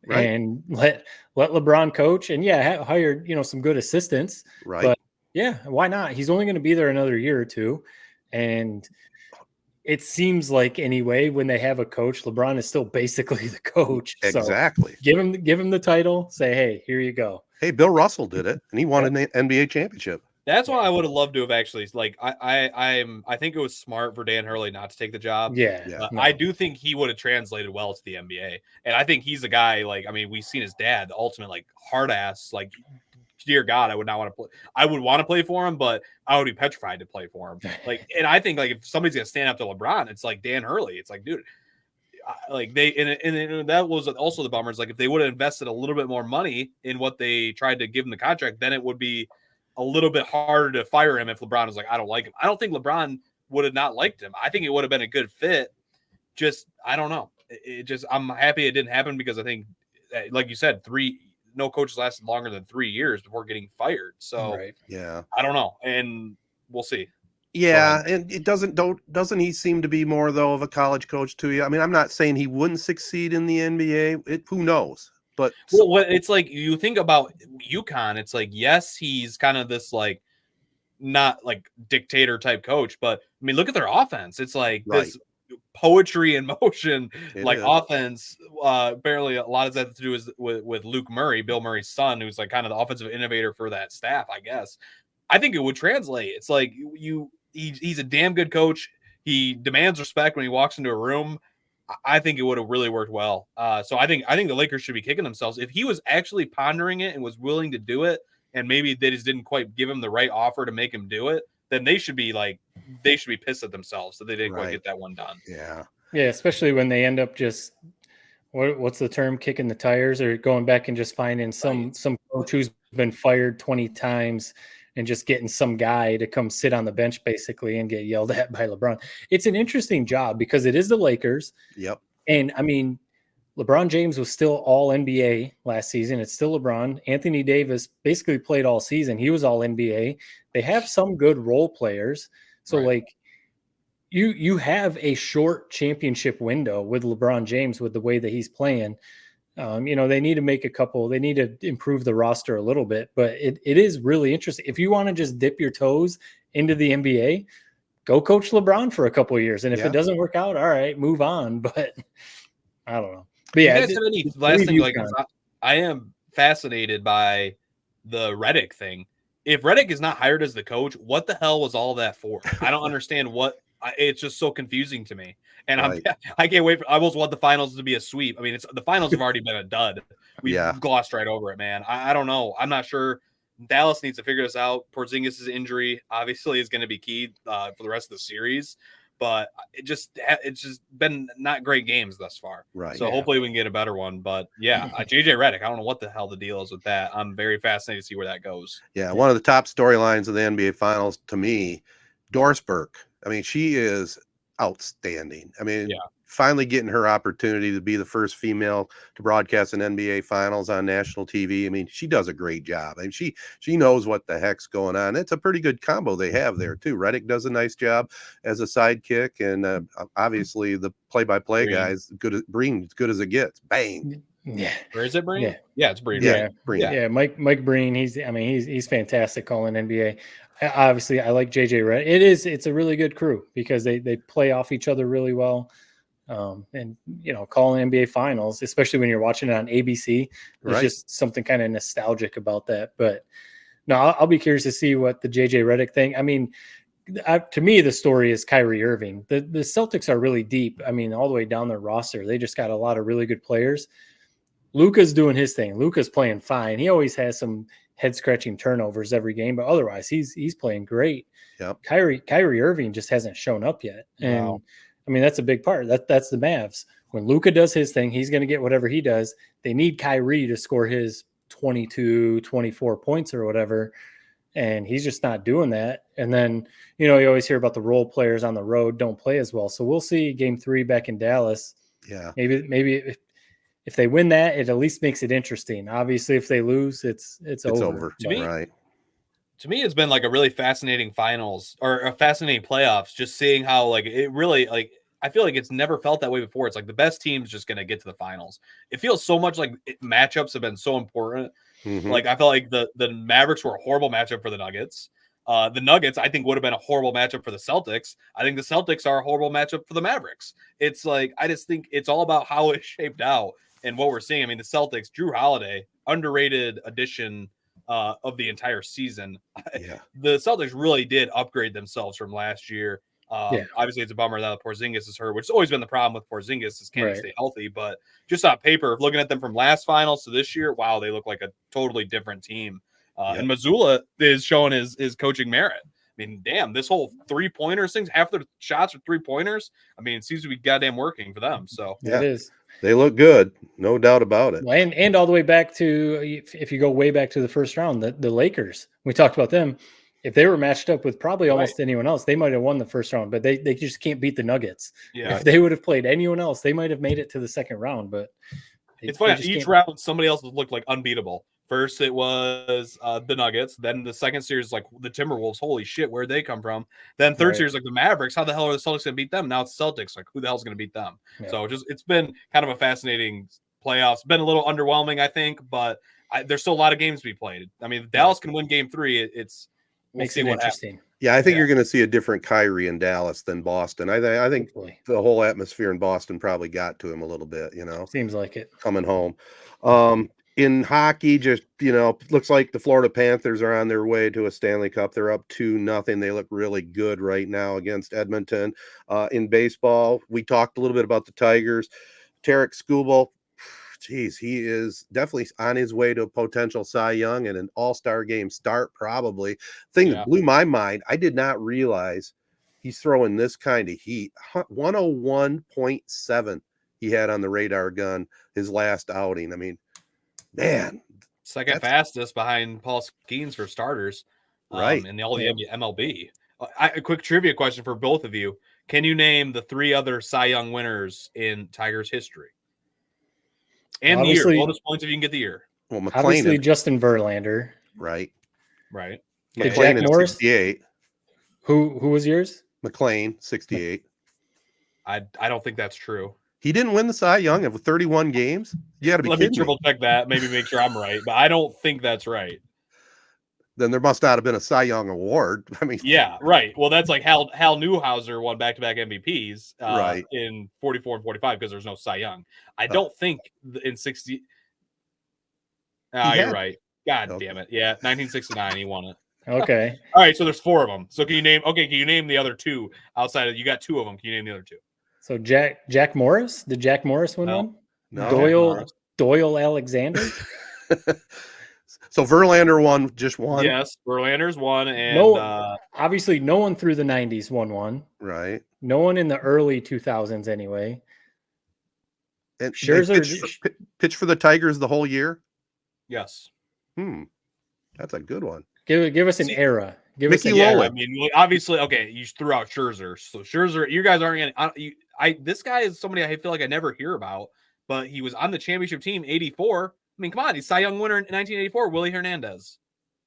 B: and let LeBron coach, and hire some good assistants.
A: Right.
B: But why not? He's only going to be there another year or two, and it seems like anyway when they have a coach, LeBron is still basically the coach.
A: Exactly.
B: So give him the title. Say, hey, here you go.
A: Hey, Bill Russell did it, and he won an NBA championship.
C: That's why I would have loved to have actually like I think it was smart for Dan Hurley not to take the job.
B: Yeah.
C: I do think he would have translated well to the NBA, and I think he's a guy like we've seen his dad, the ultimate like hard ass like. Dear God, I would not want to play. I would want to play for him, but I would be petrified to play for him. Like, and I think like if somebody's gonna stand up to LeBron, it's like Dan Hurley. It's like, dude, like they and that was also the bummer. Is like if they would have invested a little bit more money in what they tried to give him the contract, then it would be a little bit harder to fire him if LeBron was like, I don't like him. I don't think LeBron would have not liked him. I think it would have been a good fit. Just I don't know. I'm happy it didn't happen because I think, like you said, no coaches lasted longer than 3 years before getting fired. So I don't know, and we'll see.
A: Yeah, and it doesn't he seem to be more though of a college coach to you? I mean, I'm not saying he wouldn't succeed in the NBA. Who knows? But
C: it's like you think about UConn. It's like yes, he's kind of this like not like dictator type coach, but I mean, look at their offense. It's like this poetry in motion, offense. Apparently, a lot of that to do with Luke Murray, Bill Murray's son, who's like kind of the offensive innovator for that staff. I guess. I think it would translate. It's like he's a damn good coach. He demands respect when he walks into a room. I think it would have really worked well. So I think the Lakers should be kicking themselves. If he was actually pondering it and was willing to do it, and maybe they just didn't quite give him the right offer to make him do it, then they should be pissed at themselves that they didn't quite get that one done.
A: Yeah.
B: Yeah, especially when they end up just what's the term, kicking the tires, or going back and just finding some coach who's been fired 20 times and just getting some guy to come sit on the bench basically and get yelled at by LeBron. It's an interesting job because it is the Lakers.
A: Yep.
B: And I mean, LeBron James was still all NBA last season. It's still LeBron. Anthony Davis basically played all season. He was all NBA. They have some good role players. So like you have a short championship window with LeBron James with the way that he's playing. They need to make they need to improve the roster a little bit, but it is really interesting. If you want to just dip your toes into the NBA, go coach LeBron for a couple of years. And if it doesn't work out, all right, move on. But I don't know. But yeah,
C: you guys have any last thing? Like, I am fascinated by the Redick thing. If Redick is not hired as the coach, what the hell was all that for? I don't understand it's just so confusing to me. And I can't wait. I almost want the finals to be a sweep. I mean, the finals have already been a dud. We glossed right over it, man. I don't know. I'm not sure. Dallas needs to figure this out. Porzingis' injury obviously is going to be key for the rest of the series, but it's just been not great games thus far.
A: Right.
C: So hopefully we can get a better one. But yeah, JJ Redick, I don't know what the hell the deal is with that. I'm very fascinated to see where that goes.
A: Yeah, one of the top storylines of the NBA Finals to me, Doris Burke. I mean, she is outstanding. I mean, finally getting her opportunity to be the first female to broadcast an NBA Finals on national TV. I mean, she does a great job. I mean, she knows what the heck's going on. It's a pretty good combo they have there too. Redick does a nice job as a sidekick, and obviously the play-by-play guy is good at Breen, as good as it gets. Bang.
B: Yeah.
C: Where is it, Breen? Yeah, it's Breen.
A: Yeah,
C: Breen.
B: Yeah, Mike Breen. He's fantastic calling NBA. Obviously, I like JJ Redick. It's a really good crew because they play off each other really well. And calling NBA Finals, especially when you're watching it on ABC, there's just something kind of nostalgic about that. But no, I'll be curious to see what the JJ Redick thing. I mean, to me, the story is Kyrie Irving. The Celtics are really deep. I mean, all the way down their roster, they just got a lot of really good players. Luka's doing his thing. Luka's playing fine. He always has some head-scratching turnovers every game, but otherwise, he's playing great.
A: Yep.
B: Kyrie Irving just hasn't shown up yet, and I mean that's a big part. That's the Mavs. When Luka does his thing, he's going to get whatever he does. They need Kyrie to score his 22, 24 points or whatever, and he's just not doing that. And then you always hear about the role players on the road don't play as well. So we'll see Game 3 back in Dallas.
A: Yeah,
B: maybe. If they win that, it at least makes it interesting. Obviously, if they lose, it's over.
C: To me, it's been like a really fascinating finals or a fascinating playoffs. Just seeing how it really I feel like it's never felt that way before. It's like the best team's just going to get to the finals. It feels so much like matchups have been so important.
A: Mm-hmm.
C: Like I felt like the Mavericks were a horrible matchup for the Nuggets. The Nuggets, I think, would have been a horrible matchup for the Celtics. I think the Celtics are a horrible matchup for the Mavericks. It's like I just think it's all about how it shaped out. And what we're seeing, I mean, the Celtics, Drew Holiday, underrated addition of the entire season.
A: Yeah.
C: The Celtics really did upgrade themselves from last year. Obviously, it's a bummer that Porzingis is hurt, which has always been the problem with Porzingis is can he stay healthy. But just on paper, looking at them from last finals to this year, wow, they look like a totally different team. And Mazzulla is showing his coaching merit. I mean, damn, this whole three-pointers things, half their shots are three-pointers. I mean, it seems to be goddamn working for them. So
B: it is.
A: They look good, no doubt about it.
B: And all the way back to, if you go way back to the first round, the Lakers, we talked about them. If they were matched up with probably almost anyone else, they might have won the first round, but they just can't beat the Nuggets.
C: Yeah.
B: If they would have played anyone else, they might have made it to the second round. But
C: it's funny, each round somebody else looked like unbeatable. First it was the Nuggets, then the second series like the Timberwolves. Holy shit, where'd they come from? Then third series like the Mavericks. How the hell are the Celtics going to beat them? Now it's Celtics. Like who the hell's going to beat them? Yeah. So it's been kind of a fascinating playoffs. Been a little underwhelming, I think, but there's still a lot of games to be played. I mean, if Dallas can win Game 3.
B: Makes it interesting.
A: Yeah, I think you're going to see a different Kyrie in Dallas than Boston. I think the whole atmosphere in Boston probably got to him a little bit.
B: Seems like it
A: coming home. In hockey, just, looks like the Florida Panthers are on their way to a Stanley Cup. They're up 2-0. They look really good right now against Edmonton. In baseball, we talked a little bit about the Tigers. Tarik Skubal, geez, he is definitely on his way to a potential Cy Young and an all-star game start, probably. Thing that blew my mind, I did not realize he's throwing this kind of heat. 101.7 he had on the radar gun his last outing. I mean, man,
C: second fastest behind Paul Skeens for starters,
A: right?
C: In the MLB. A quick trivia question for both of you: can you name the 3 other Cy Young winners in Tigers history? And obviously, the year. Bonus points if you can get the year.
A: Well, McLean,
B: obviously Justin Verlander,
A: right?
B: Did Jack Morris
A: 68?
B: Who was yours?
A: McLean 68.
C: I don't think that's true.
A: He didn't win the Cy Young of 31 games. You got to be kidding me.
C: Let me triple check that. Maybe make sure I'm right, but I don't think that's right.
A: Then there must not have been a Cy Young award. I mean,
C: yeah, right. Well, that's like Hal Newhouser won back-to-back MVPs
A: right
C: in 44 and 45 because there's no Cy Young. I don't think in 60. You're right. God damn it. Yeah, 1969 he won it.
B: Okay.
C: All right, so there's 4 of them. So can you name the other 2 outside of, you got 2 of them. Can you name the other 2?
B: So Jack Morris? Did Jack Morris win one?
A: No.
B: Doyle Alexander?
A: So Verlander just won.
C: Yes, Verlander's won, and
B: obviously no one through the 90s won one.
A: Right.
B: No one in the early 2000s anyway.
A: And Scherzer pitched for the Tigers the whole year?
C: Yes.
A: That's a good one.
B: Give us an era.
A: Mickey Lowe.
C: I mean, obviously, okay, you threw out Scherzer. So Scherzer, you guys aren't going to this guy is somebody I feel like I never hear about, but he was on the championship team 84. I mean, come on, he's Cy Young winner in 1984, Willie Hernandez.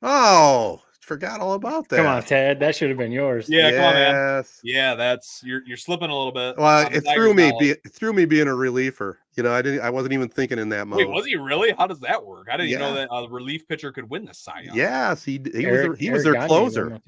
A: Oh, forgot all about that.
B: Come on, Ted, that should have been yours.
C: Yeah, come on, man. Yeah, that's you're slipping a little bit.
A: Well, it threw me being a reliever. I wasn't even thinking in that mode.
C: Wait, was he really? How does that work? I didn't even know that a relief pitcher could win the Cy Young.
A: Yes, he was their closer.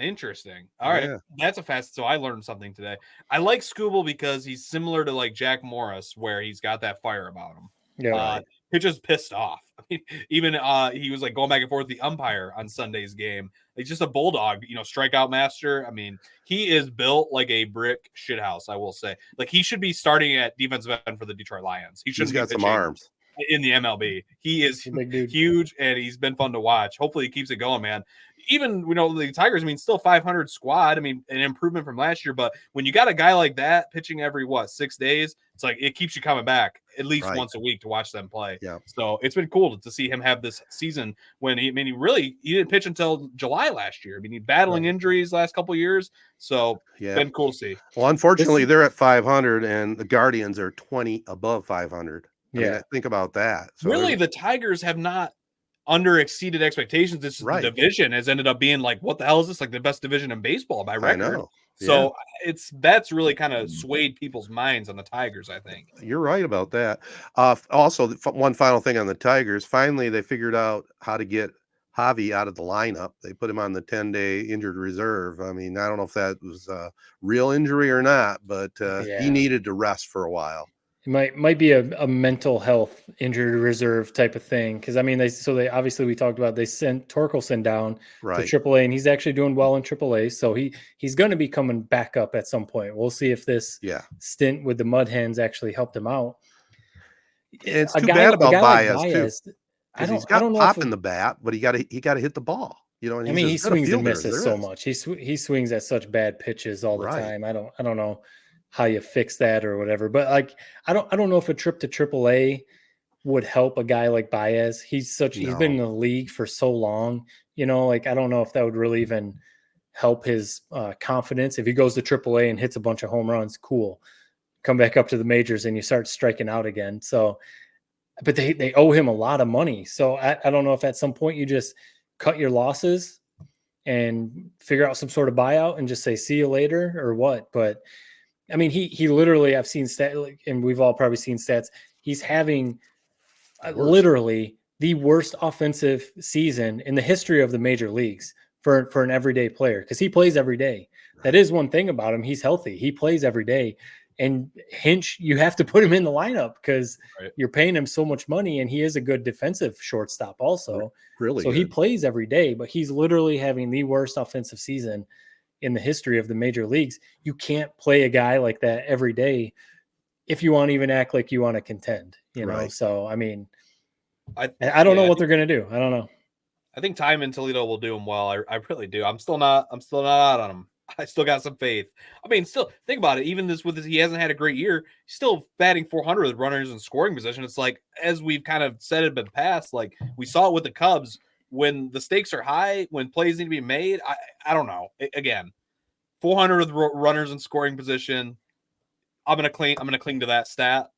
C: Interesting. All right, that's a fast. So I learned something today. I like Skubal because he's similar to like Jack Morris, where he's got that fire about him.
B: Yeah.
C: Pitcher's pissed off. I mean, even he was like going back and forth with the umpire on Sunday's game. He's just a bulldog, strikeout master. I mean, he is built like a brick shithouse, I will say. Like, he should be starting at defensive end for the Detroit Lions. He's got some arms in the MLB. He is huge, and he's been fun to watch. Hopefully he keeps it going, man. Even, the Tigers, still 500 squad. An improvement from last year. But when you got a guy like that pitching every, 6 days, it's like it keeps you coming back at least once a week to watch them play.
A: Yeah.
C: So it's been cool to see him have this season when he didn't pitch until July last year. He's battling injuries last couple of years. So been cool to see.
A: Well, unfortunately, they're at 500 and the Guardians are 20 above 500. Think about that. So
C: really, the Tigers have not under exceeded expectations. This the division has ended up being like, what the hell is this? Like the best division in baseball by record.
A: I know.
C: So that's really kind of swayed people's minds on the Tigers, I think.
A: You're right about that. Also, one final thing on the Tigers. Finally, they figured out how to get Javi out of the lineup. They put him on the 10-day injured reserve. I don't know if that was a real injury or not, but he needed to rest for a while.
B: It might be a mental health injured reserve type of thing. Because they obviously, we talked about, they sent Torkelson down to AAA, and he's actually doing well in AAA. So he's going to be coming back up at some point. We'll see if this stint with the Mud Hens actually helped him out.
A: It's too bad about Baez too. He's got pop in the bat, but he got to hit the ball. And
B: he swings and misses so much. He swings at such bad pitches all the time. I don't know how you fix that or whatever. But I don't know if a trip to AAA would help a guy like Baez. He's been in the league for so long, I don't know if that would really even help his confidence. If he goes to AAA and hits a bunch of home runs, cool. Come back up to the majors and you start striking out again. So, but they owe him a lot of money. So I don't know if at some point you just cut your losses and figure out some sort of buyout and just say, see you later or what. But he literally, I've seen stats, and we've all probably seen stats. He's having literally the worst offensive season in the history of the major leagues for an everyday player, because he plays every day. That is one thing about him. He's healthy. He plays every day. And Hinch, you have to put him in the lineup because
C: Right.
B: you're paying him so much money, and he is a good defensive shortstop also.
A: Really
B: so
A: good.
B: he plays every day, but he's literally having the worst offensive season in the history of the major leagues. You can't play a guy like that every day if you want to even act like you want to contend, you know?
A: Right.
B: So, I mean,
C: I
B: don't know what they're going to do. I don't know.
C: I think time in Toledo will do him well. I really do. I'm still not out on him. I still got some faith. I mean, still think about it. Even he hasn't had a great year. He's still batting 400 with runners in scoring position. It's like, as we've kind of said in the past, like we saw it with the Cubs when the stakes are high, when plays need to be made. I don't know. Again, 400 with runners in scoring position. I'm gonna cling to that stat.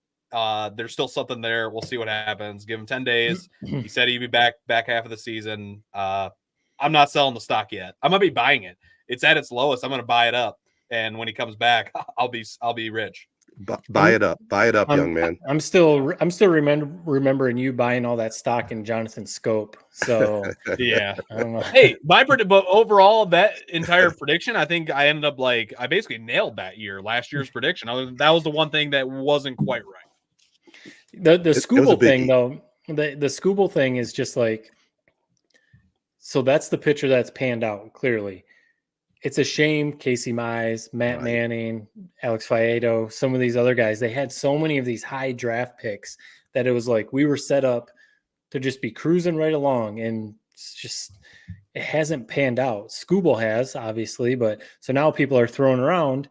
C: There's still something there. We'll see what happens. Give him 10 days. He said he'd be back half of the season. I'm not selling the stock yet. I'm gonna be buying it. It's at its lowest. I'm gonna buy it up, and when he comes back, I'll be rich.
A: Buy it up, young man.
B: I'm still remembering you buying all that stock in Jonathan Scope. So
C: yeah,
B: I don't know.
C: Hey, but overall, that entire prediction, I think I ended up I basically nailed last year's prediction. That was the one thing that wasn't quite right.
B: The Skubal thing though, the Skubal thing is just like, so that's the pitcher that's panned out clearly. It's a shame Casey Mize, Matt Manning, Alex Faedo, some of these other guys, they had so many of these high draft picks that it was like we were set up to just be cruising right along, and it's just it hasn't panned out. Skubal has, obviously, but so now people are throwing around,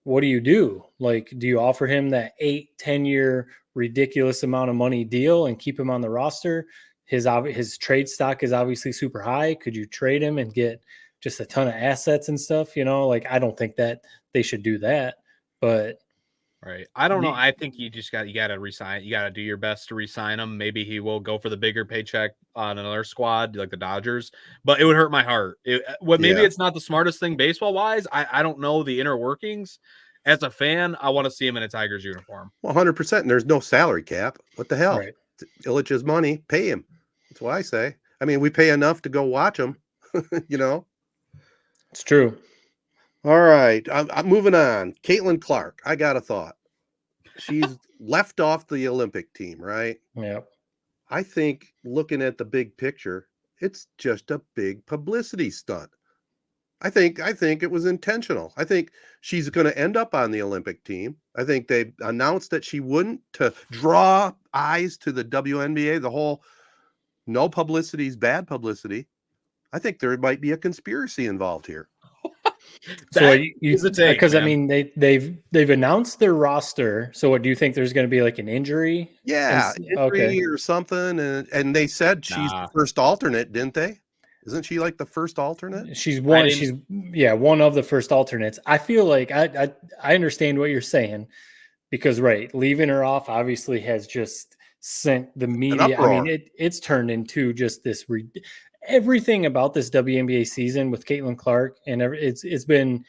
B: what do you do? Like, do you offer him that 8-10 year ridiculous amount of money deal and keep him on the roster? His trade stock is obviously super high. Could you trade him and get just a ton of assets and stuff? You know, like I don't think that they should do that, but
C: right. I don't know. I think you got to resign. You got to do your best to resign him. Maybe he will go for the bigger paycheck on another squad like the Dodgers, but it would hurt my heart. Maybe it's not the smartest thing baseball wise. I don't know the inner workings. As a fan, I want to see him in a Tigers uniform.
A: 100%. And there's no salary cap. What the hell?
B: Right.
A: Illich's money, pay him. That's what I say. I mean, we pay enough to go watch him, you know?
B: It's true.
A: All right. I'm moving on. Caitlin Clark. I got a thought. She's left off the Olympic team, right?
B: Yep.
A: I think looking at the big picture, it's just a big publicity stunt. I think it was intentional. I think she's going to end up on the Olympic team. I think they announced that she wouldn't, to draw eyes to the WNBA, the whole no publicity is bad publicity. I think there might be a conspiracy involved here.
B: So because I mean they've announced their roster. So what do you think? There's going to be like an injury?
A: Yeah, injury or something. And they said she's the first alternate, didn't they? Isn't she like the first alternate?
B: She's one. She's one of the first alternates. I feel like I understand what you're saying, because leaving her off obviously has just sent the media. I mean, it's turned into just this. Everything about this WNBA season with Caitlin Clark and it's been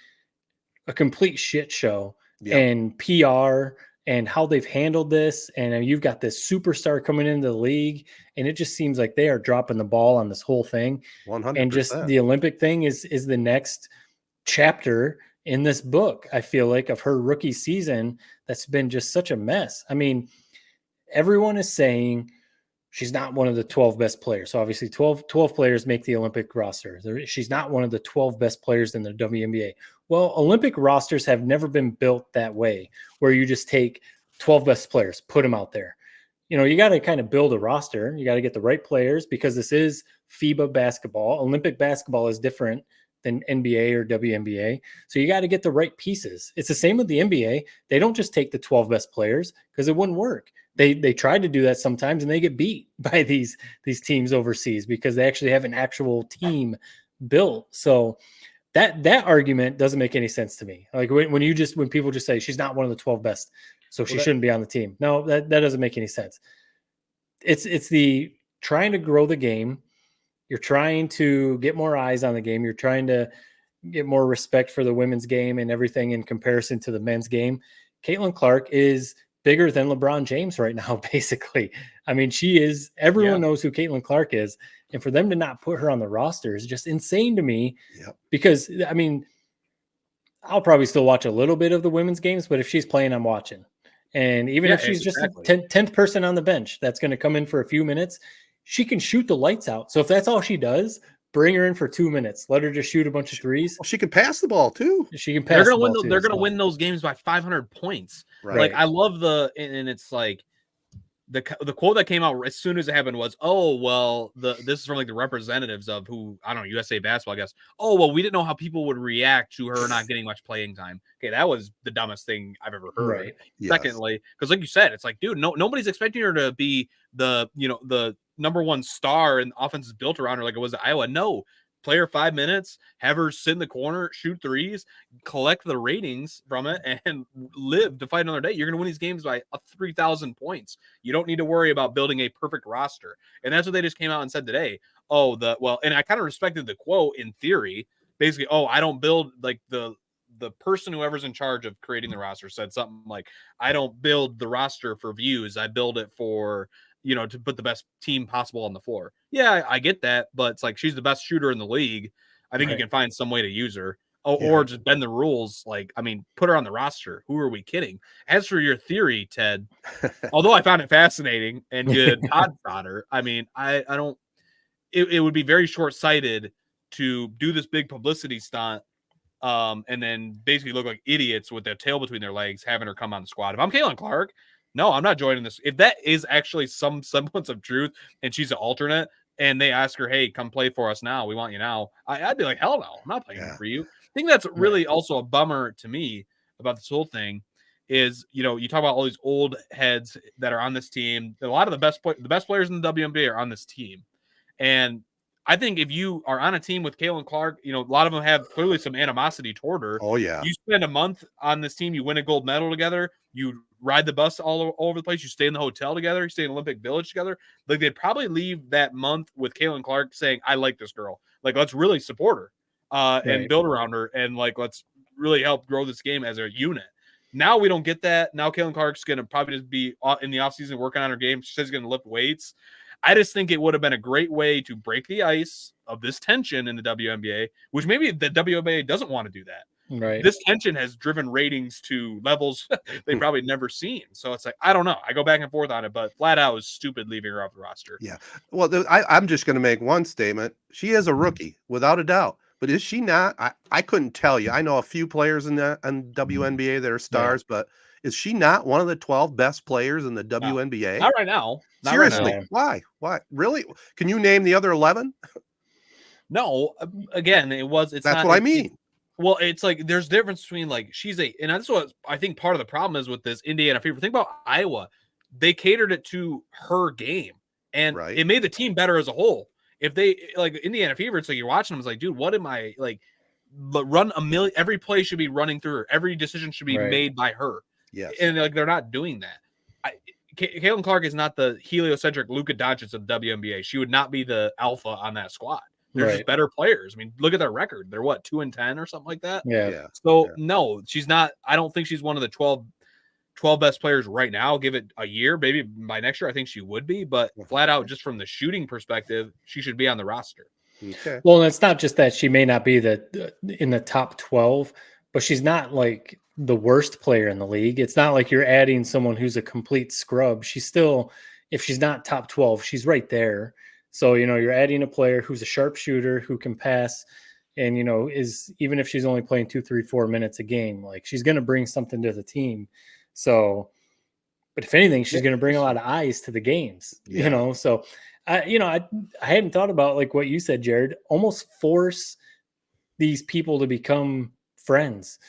B: a complete shit show. And PR and how they've handled this. And you've got this superstar coming into the league, and it just seems like they are dropping the ball on this whole thing.
A: 100%.
B: And just the Olympic thing is the next chapter in this book, I feel like, of her rookie season. That's been just such a mess. I mean, everyone is saying she's not one of the 12 best players. So obviously 12 players make the Olympic roster. She's not one of the 12 best players in the WNBA. Well, Olympic rosters have never been built that way, where you just take 12 best players, put them out there. You know, you got to kind of build a roster. You got to get the right players, because this is FIBA basketball. Olympic basketball is different than NBA or WNBA. So you got to get the right pieces. It's the same with the NBA. They don't just take the 12 best players, because it wouldn't work. They try to do that sometimes, and they get beat by these teams overseas because they actually have an actual team built. So that argument doesn't make any sense to me. Like when people just say she's not one of the 12 best, so she shouldn't be on the team. No, that doesn't make any sense. It's the trying to grow the game. You're trying to get more eyes on the game. You're trying to get more respect for the women's game and everything in comparison to the men's game. Caitlin Clark is bigger than LeBron James right now, basically. I mean, she is. Everyone knows who Caitlin Clark is. And for them to not put her on the roster is just insane to me.
A: Yep.
B: Because, I mean, I'll probably still watch a little bit of the women's games, but if she's playing, I'm watching. And even if she's just the 10th person on the bench that's going to come in for a few minutes, she can shoot the lights out. So if that's all she does, bring her in for 2 minutes. Let her just shoot a bunch of threes.
A: Well, she can pass the ball too.
B: She can pass.
C: They're going to win those games by 500 points.
A: Right.
C: Like I love and it's like the quote that came out as soon as it happened was, "Oh well, this is from like the representatives of who I don't know USA basketball, I guess. Oh well, we didn't know how people would react to her not getting much playing time." Okay, that was the dumbest thing I've ever heard.
B: Right.
A: Yes.
C: Secondly, because like you said, it's like, dude, nobody's expecting her to be the number one star and offense is built around her like it was at Iowa. No. Play her 5 minutes, have her sit in the corner, shoot threes, collect the ratings from it, and live to fight another day. You're going to win these games by 3,000 points. You don't need to worry about building a perfect roster. And that's what they just came out and said today. And I kind of respected the quote in theory. Basically, I don't build like the person whoever's in charge of creating the roster said something like, I don't build the roster for views. I build it for to put the best team possible on the floor. Yeah, I get that, but it's like she's the best shooter in the league. I think you can find some way to use her. Or just bend the rules. Like, I mean, put her on the roster. Who are we kidding? As for your theory, Ted, although I found it fascinating and good pod fodder, I mean, I don't it would be very short-sighted to do this big publicity stunt and then basically look like idiots with their tail between their legs having her come on the squad. If I'm Caitlin Clark, no, I'm not joining this. If that is actually some semblance of truth and she's an alternate and they ask her, hey, come play for us now. We want you now. I'd be like, hell no, I'm not playing for you. I think that's really also a bummer to me about this whole thing is, you talk about all these old heads that are on this team. A lot of the best players in the WNBA are on this team. And I think if you are on a team with Caitlin Clark, a lot of them have clearly some animosity toward her.
A: Oh, yeah.
C: You spend a month on this team, you win a gold medal together, you ride the bus all over the place, you stay in the hotel together, you stay in Olympic Village together. Like, they'd probably leave that month with Caitlin Clark saying, I like this girl. Like, let's really support her and build around her. And, like, let's really help grow this game as a unit. Now we don't get that. Now Caitlin Clark's going to probably just be in the offseason working on her game. She says she's going to lift weights. I just think it would have been a great way to break the ice of this tension in the WNBA, which maybe the WNBA doesn't want to do that.
B: Right.
C: This tension has driven ratings to levels they've probably never seen. So it's like, I don't know. I go back and forth on it, but flat out is stupid leaving her off the roster.
A: Yeah. Well, I'm just going to make one statement. She is a rookie, without a doubt. But is she not? I couldn't tell you. I know a few players in WNBA that are stars, but is she not one of the 12 best players in the WNBA?
C: Not right now.
A: Seriously,
C: right now.
A: why? Why? Really? Can you name the other 11?
C: No. Again, it's
A: That's
C: not,
A: what I mean.
C: Well, it's like there's difference between like and that's what I think part of the problem is with this Indiana Fever. Think about Iowa. They catered it to her game, and it made the team better as a whole. If they like Indiana Fever, it's like you're watching them. It's like, dude, what am I like? Run a million. Every play should be running through her. Every decision should be made by her.
A: Yes,
C: and like they're not doing that. Caitlin Clark is not the heliocentric Luka Doncic of the WNBA. She would not be the alpha on that squad. They're just better players. I mean, look at their record. They're 2-10 or something like that.
B: Yeah.
C: So no, she's not. I don't think she's one of the 12 best players right now. Give it a year, maybe by next year, I think she would be. But flat out, just from the shooting perspective, she should be on the roster.
A: Okay.
B: Well, and it's not just that she may not be in the top 12, but she's not like the worst player in the league. It's not like you're adding someone who's a complete scrub. She's still, if she's not top 12, she's right there. So, you're adding a player who's a sharpshooter, who can pass, and, is, even if she's only playing 2, 3, 4 minutes a game, like, she's going to bring something to the team. So, but if anything, she's going to bring a lot of eyes to the games, So, I hadn't thought about like what you said, Jared, almost force these people to become friends,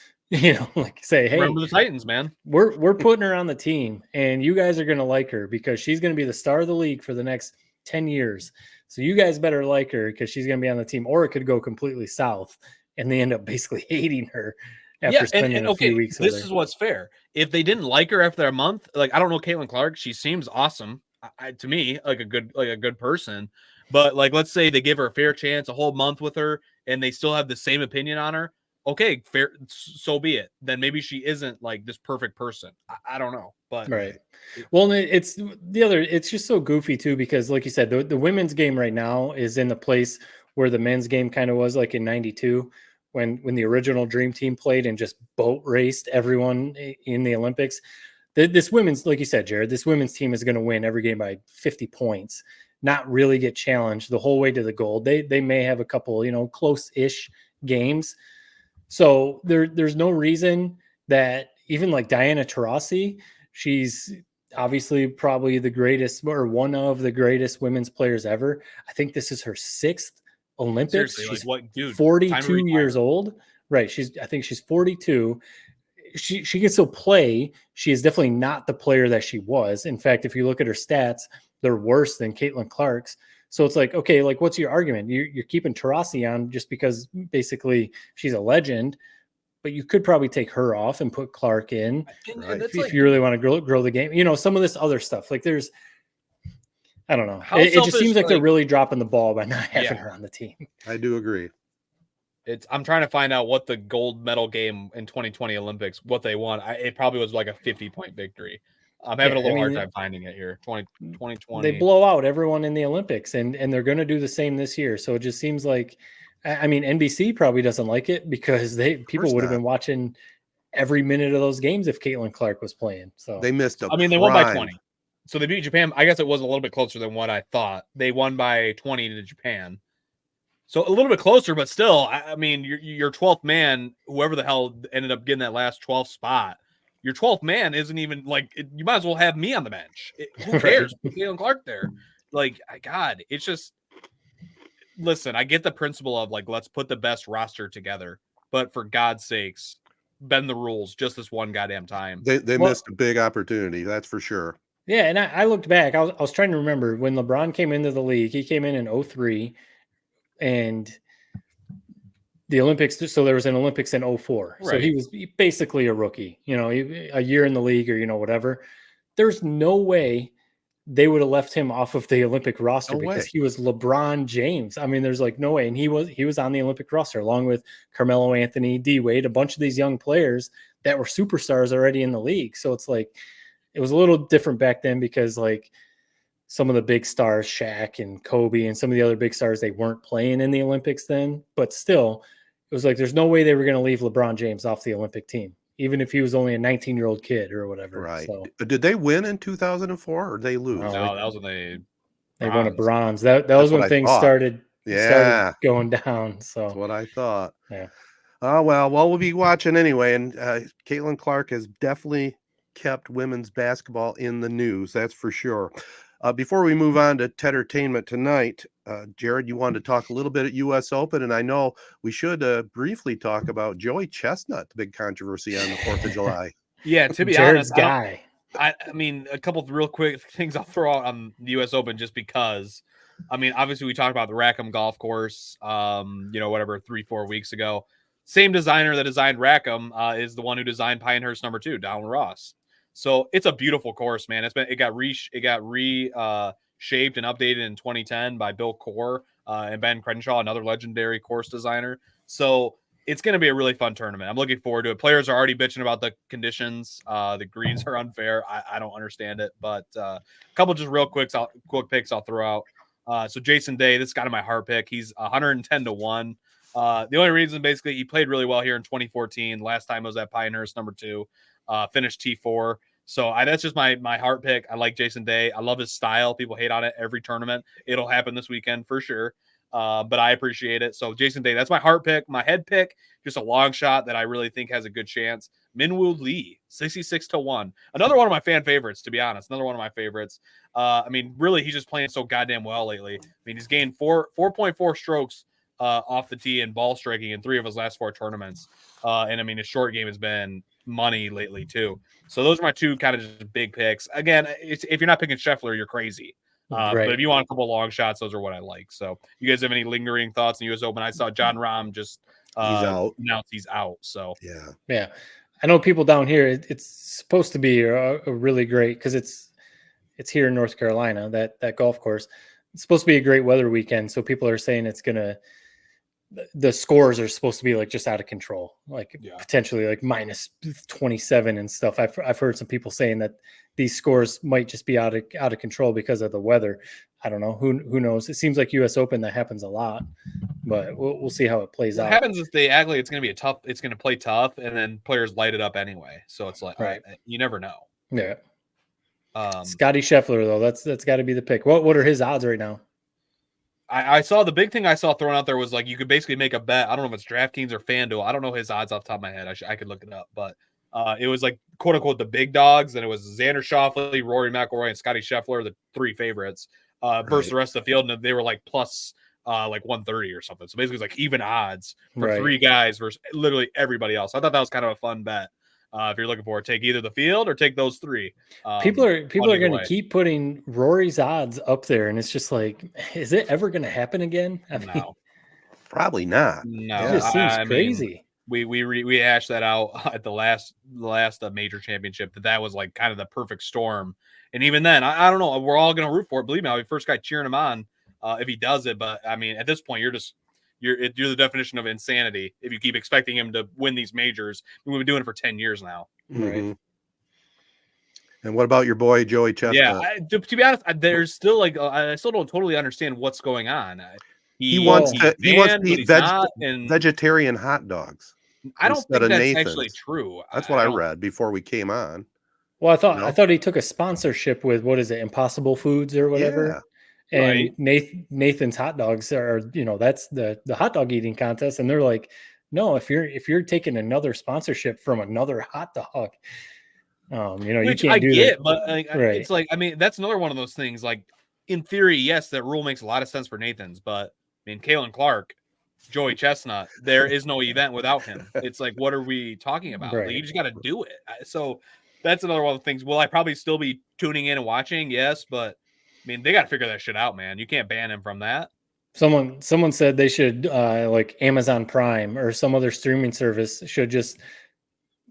B: like say, hey,
C: remember the Titans, man.
B: We're putting her on the team and you guys are going to like her because she's going to be the star of the league for the next 10 years. So you guys better like her because she's going to be on the team, or it could go completely south and they end up basically hating her after spending a few weeks with her.
C: This is what's fair. If they didn't like her after a month, like, I don't know Caitlin Clark, she seems awesome to me, like a good person. But like, let's say they give her a fair chance, a whole month with her, and they still have the same opinion on her. Okay, fair, so be it. Then maybe she isn't like this perfect person. I don't know, but
B: Well, it's it's just so goofy too, because like you said, the women's game right now is in the place where the men's game kind of was like in '92, when the original Dream Team played and just boat raced everyone in the Olympics. This women's, like you said, Jared, this women's team is going to win every game by 50 points, not really get challenged the whole way to the gold. They may have a couple, close-ish games. So there's no reason that even like Diana Taurasi, she's obviously probably the greatest or one of the greatest women's players ever. I think this is her 6th Olympics.
C: Seriously,
B: she's
C: like what, dude?
B: 42 years old. Right. I think she's 42. She can still play. She is definitely not the player that she was. In fact, if you look at her stats, they're worse than Caitlin Clark's. So it's like, okay, like what's your argument? You're keeping Taurasi on just because basically she's a legend, but you could probably take her off and put Clark in if you really want to grow the game. Some of this other stuff, like I don't know. It just seems like they're really dropping the ball by not having her on the team.
A: I do agree.
C: I'm trying to find out what the gold medal game in 2020 Olympics, what they won. It probably was like a 50-point victory. I'm having a little hard time finding it here. 2020.
B: They blow out everyone in the Olympics, and they're going to do the same this year. So it just seems like, NBC probably doesn't like it because people would have been watching every minute of those games if Caitlin Clark was playing. So
A: they missed
C: they won by 20. So they beat Japan. I guess it was a little bit closer than what I thought. They won by 20 to Japan. So a little bit closer, but still, your 12th man, whoever the hell ended up getting that last 12th spot, your 12th man isn't even you might as well have me on the bench. Who cares? Put Caitlin Clark there. God, it's just, listen, I get the principle of let's put the best roster together, but for God's sakes, bend the rules just this one goddamn time.
A: They missed a big opportunity. That's for sure.
B: Yeah. And I looked back, I was trying to remember when LeBron came into the league. He came in 2003. And the Olympics, so there was an Olympics in 2004. Right. So he was basically a rookie, a year in the league or, whatever. There's no way they would have left him off of the Olympic roster because he was LeBron James. There's no way. And he was on the Olympic roster along with Carmelo Anthony, D Wade, a bunch of these young players that were superstars already in the league. So it's it was a little different back then because some of the big stars, Shaq and Kobe and some of the other big stars, they weren't playing in the Olympics then, but still it was there's no way they were going to leave LeBron James off the Olympic team, even if he was only a 19-year-old kid or whatever.
A: Right.
B: So,
A: did they win in 2004 or did they lose?
C: No, that was when
B: they won a bronze. That was when things started going down. So
A: that's what I thought.
B: Yeah.
A: Well, we'll be watching anyway. And Caitlin Clark has definitely kept women's basketball in the news. That's for sure. Before we move on to Tedertainment Tonight, Jared, you wanted to talk a little bit at U.S. Open, and I know we should briefly talk about Joey Chestnut, the big controversy on the 4th of July.
C: Yeah, to be
B: Jared's
C: honest,
B: guy.
C: A couple of real quick things I'll throw out on the U.S. Open just because, obviously we talked about the Rackham golf course, 3-4 weeks ago. Same designer that designed Rackham is the one who designed Pinehurst No. 2, Donald Ross. So it's a beautiful course, man. It got reshaped and updated in 2010 by Bill Corr and Ben Crenshaw, another legendary course designer. So it's going to be a really fun tournament. I'm looking forward to it. Players are already bitching about the conditions. The greens are unfair. I don't understand it, but a couple just real quick picks I'll throw out. So Jason Day, this is kind of my heart pick. He's 110-1. The only reason, basically, he played really well here in 2014. Last time it was at Pinehurst No. 2. Finished T4. So that's just my heart pick. I like Jason Day. I love his style. People hate on it every tournament. It'll happen this weekend for sure. But I appreciate it. So Jason Day, that's my heart pick. My head pick, just a long shot that I really think has a good chance. Minwoo Lee, 66-1. Another one of my fan favorites, to be honest. Another one of my favorites. Really, he's just playing so goddamn well lately. He's gained 4.4 strokes off the tee and ball striking in 3 of his last 4 tournaments. And his short game has been money lately too. So those are my 2 kind of just big picks. Again, if you're not picking Scheffler, you're crazy. But if you want a couple long shots, those are what I like. So you guys have any lingering thoughts in the U.S. Open? I saw John Rahm just announced he's out. So
B: yeah. I know people down here, it's supposed to be a really great, because it's here in North Carolina, that golf course. It's supposed to be a great weather weekend. So people are saying it's going to the scores are supposed to be like just out of control, like potentially like minus 27 and stuff. I've heard some people saying that these scores might just be out of control because of the weather. I don't know. Who knows? It seems like U.S. Open that happens a lot, but we'll see how it plays out.
C: What happens is they act like it's going to be it's going to play tough, and then players light it up anyway. So it's like,
B: right.
C: You never know.
B: Yeah. Scotty Scheffler though, that's got to be the pick. What are his odds right now?
C: I saw the big thing I saw thrown out there was like you could basically make a bet. I don't know if it's DraftKings or FanDuel. I don't know his odds off the top of my head. I could look it up, but it was like quote unquote the big dogs, and it was Xander Schauffele, Rory McIlroy, and Scotty Scheffler, the 3 favorites, versus the rest of the field, and they were like plus like 130 or something. So basically, it's like even odds for 3 guys versus literally everybody else. I thought that was kind of a fun bet. If you're looking for it, take either the field or take those 3.
B: People are going to keep putting Rory's odds up there, and it's just like, is it ever going to happen again? I mean,
C: no,
A: probably not.
C: No,
B: it just seems crazy.
C: Mean, we hashed that out at the last major championship. That was like kind of the perfect storm, and even then, I don't know. We're all going to root for it. Believe me, I'll be the first guy cheering him on if he does it. But I mean, at this point, you're the definition of insanity if you keep expecting him to win these majors. We've been doing it for 10 years now.
A: Mm-hmm. Right. And what about your boy Joey Chestnut?
C: Yeah, to be honest, there's still like I still don't totally understand what's going on.
A: He wants to eat vegetarian hot dogs.
C: I don't think that's actually true.
A: That's what I read before we came on.
B: Well, I thought he took a sponsorship with what is it, Impossible Foods or whatever. Yeah. And Nathan's hot dogs are, that's the hot dog eating contest. And they're like, no, if you're taking another sponsorship from another hot dog,
C: which
B: you can't do that.
C: But it's like, I mean, that's another one of those things. Like in theory, yes, that rule makes a lot of sense for Nathan's, but I mean, Kalen Clark, Joey Chestnut, there is no event without him. It's like, what are we talking about?
B: Right.
C: Like, you just got to do it. So that's another one of the things. Will I probably still be tuning in and watching? Yes, but I mean, they got to figure that shit out, man. You can't ban him from that.
B: Someone said they should like Amazon Prime or some other streaming service should just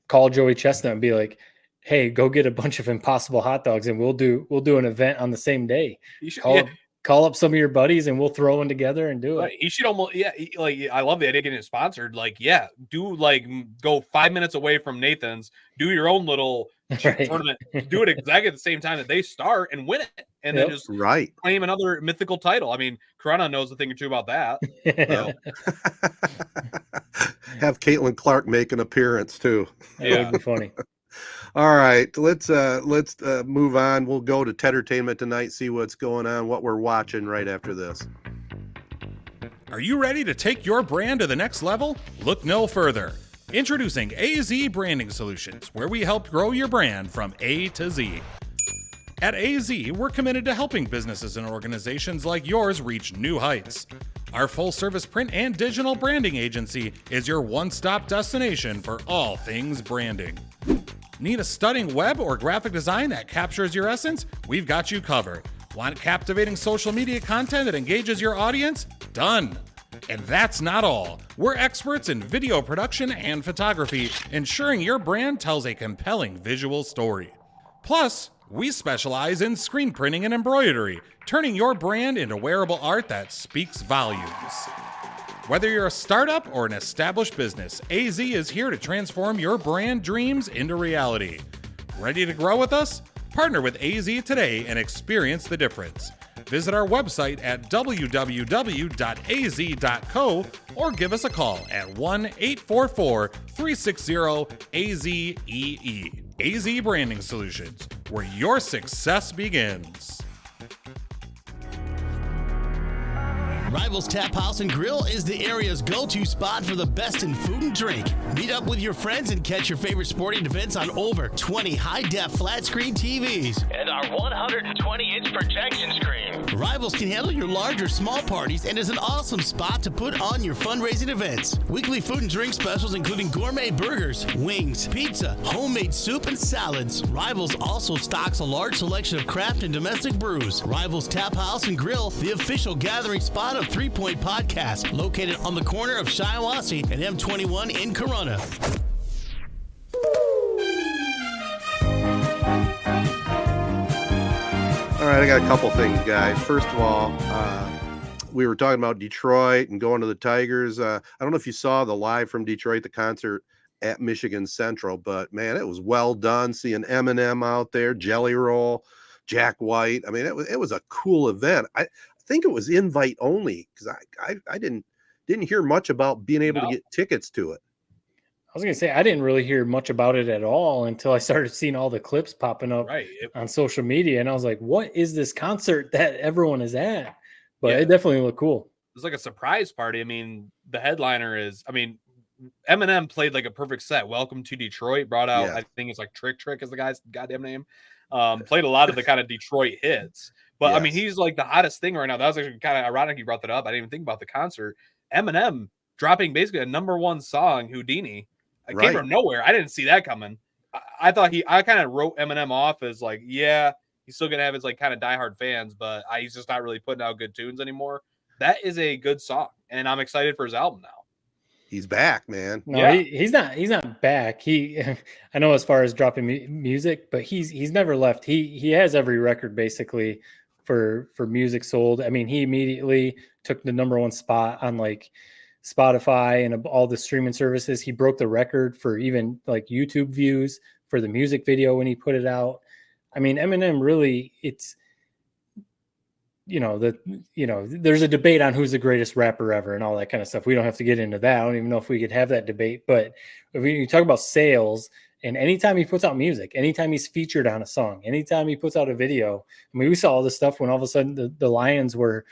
B: call Joey Chestnut and be like, hey, go get a bunch of Impossible hot dogs and we'll do an event on the same day. You should call up some of your buddies and we'll throw one together and do it.
C: He should almost, I love the idea of getting it sponsored. Like, do like go 5 minutes away from Nathan's, do your own little tournament, do it exactly at the same time that they start and win it. And then just claim another mythical title. I mean, Corona knows a thing or two about that.
A: Have Caitlin Clark make an appearance too.
B: That would be funny.
A: All right, let's move on. We'll go to Tedertainment Tonight, see what's going on, what we're watching right after this.
E: Are you ready to take your brand to the next level? Look no further. Introducing AZee Branding Solutions, where we help grow your brand from A to Z. At AZee, we're committed to helping businesses and organizations like yours reach new heights. Our full-service print and digital branding agency is your one-stop destination for all things branding. Need a stunning web or graphic design that captures your essence? We've got you covered. Want captivating social media content that engages your audience? Done. And that's not all. We're experts in video production and photography, ensuring your brand tells a compelling visual story. Plus, we specialize in screen printing and embroidery, turning your brand into wearable art that speaks volumes. Whether you're a startup or an established business, AZee is here to transform your brand dreams into reality. Ready to grow with us? Partner with AZee today and experience the difference. Visit our website at www.azee.co or give us a call at 1-844-360-AZEE. AZee Branding Solutions, where your success begins.
F: Rivals Taphouse and Grille is the area's go-to spot for the best in food and drink. Meet up with your friends and catch your favorite sporting events on over 20 high-def flat-screen TVs.
G: And our 120-inch projection screen.
F: Rivals can handle your large or small parties and is an awesome spot to put on your fundraising events. Weekly food and drink specials including gourmet burgers, wings, pizza, homemade soup, and salads. Rivals also stocks a large selection of craft and domestic brews. Rivals Taphouse and Grille, the official gathering spot of 3 Point Podcast, located on the corner of Shiawassee and M21 in Corona.
A: All right, I got a couple things, guys. First of all, we were talking about Detroit and going to the Tigers. I don't know if you saw the live from Detroit, the concert at Michigan Central, but man, it was well done. Seeing Eminem out there, Jelly Roll, Jack White. I mean, it was a cool event. I think it was invite only because I didn't hear much about being able to get tickets to it.
B: I was going to say, I didn't really hear much about it at all until I started seeing all the clips popping up on social media. And I was like, what is this concert that everyone is at? But it definitely looked cool.
C: It was like a surprise party. I mean, the headliner is, Eminem played like a perfect set. Welcome to Detroit brought out, I think it's like Trick is the guy's goddamn name. Played a lot of the kind of Detroit hits. But I mean, he's like the hottest thing right now. That was actually kind of ironic you brought that up. I didn't even think about the concert. Eminem dropping basically a #1 song, Houdini. It came from nowhere. I didn't see that coming. I thought I kind of wrote Eminem off as like, yeah, he's still going to have his like kind of diehard fans, but he's just not really putting out good tunes anymore. That is a good song. And I'm excited for his album now.
A: He's back, man.
B: No, he's not back. I know as far as dropping music, but he's never left. He has every record basically for music sold. I mean, he immediately took the #1 spot on like Spotify and all the streaming services. He broke the record for even like YouTube views for the music video when he put it out. I mean, Eminem really, there's a debate on who's the greatest rapper ever and all that kind of stuff. We don't have to get into that. I don't even know if we could have that debate, but if you talk about sales, and anytime he puts out music, anytime he's featured on a song, anytime he puts out a video, I mean, we saw all this stuff when all of a sudden the Lions were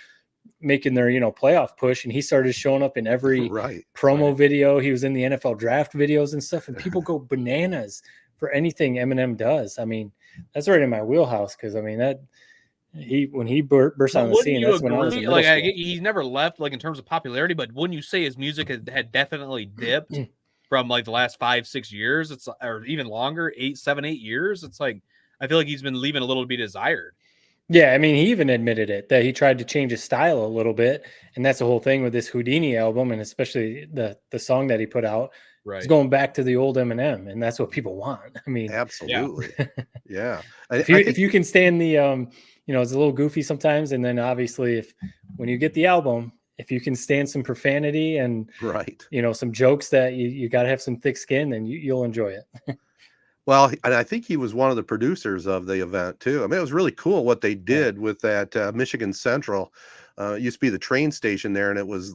B: making their, playoff push, and he started showing up in every promo video. He was in the NFL draft videos and stuff, and people go bananas for anything Eminem does. I mean, that's right in my wheelhouse because, I mean, when he burst on the scene, that's when I was in middle school.
C: He's never left, like, in terms of popularity, but wouldn't you say his music had definitely dipped from, like, the last 5-6 years? Or even longer, 7-8 years? It's like, I feel like he's been leaving a little to be desired.
B: Yeah, I mean, he even admitted it, that he tried to change his style a little bit, and that's the whole thing with this Houdini album, and especially the song that he put out. It's going back to the old Eminem, and that's what people want. I mean,
A: absolutely, yeah.
B: If you can stand the, it's a little goofy sometimes, and then obviously when you get the album, if you can stand some profanity and some jokes that you got to have some thick skin, then you'll enjoy it.
A: Well, and I think he was one of the producers of the event too. I mean, it was really cool what they did with that Michigan Central. It used to be the train station there, and it was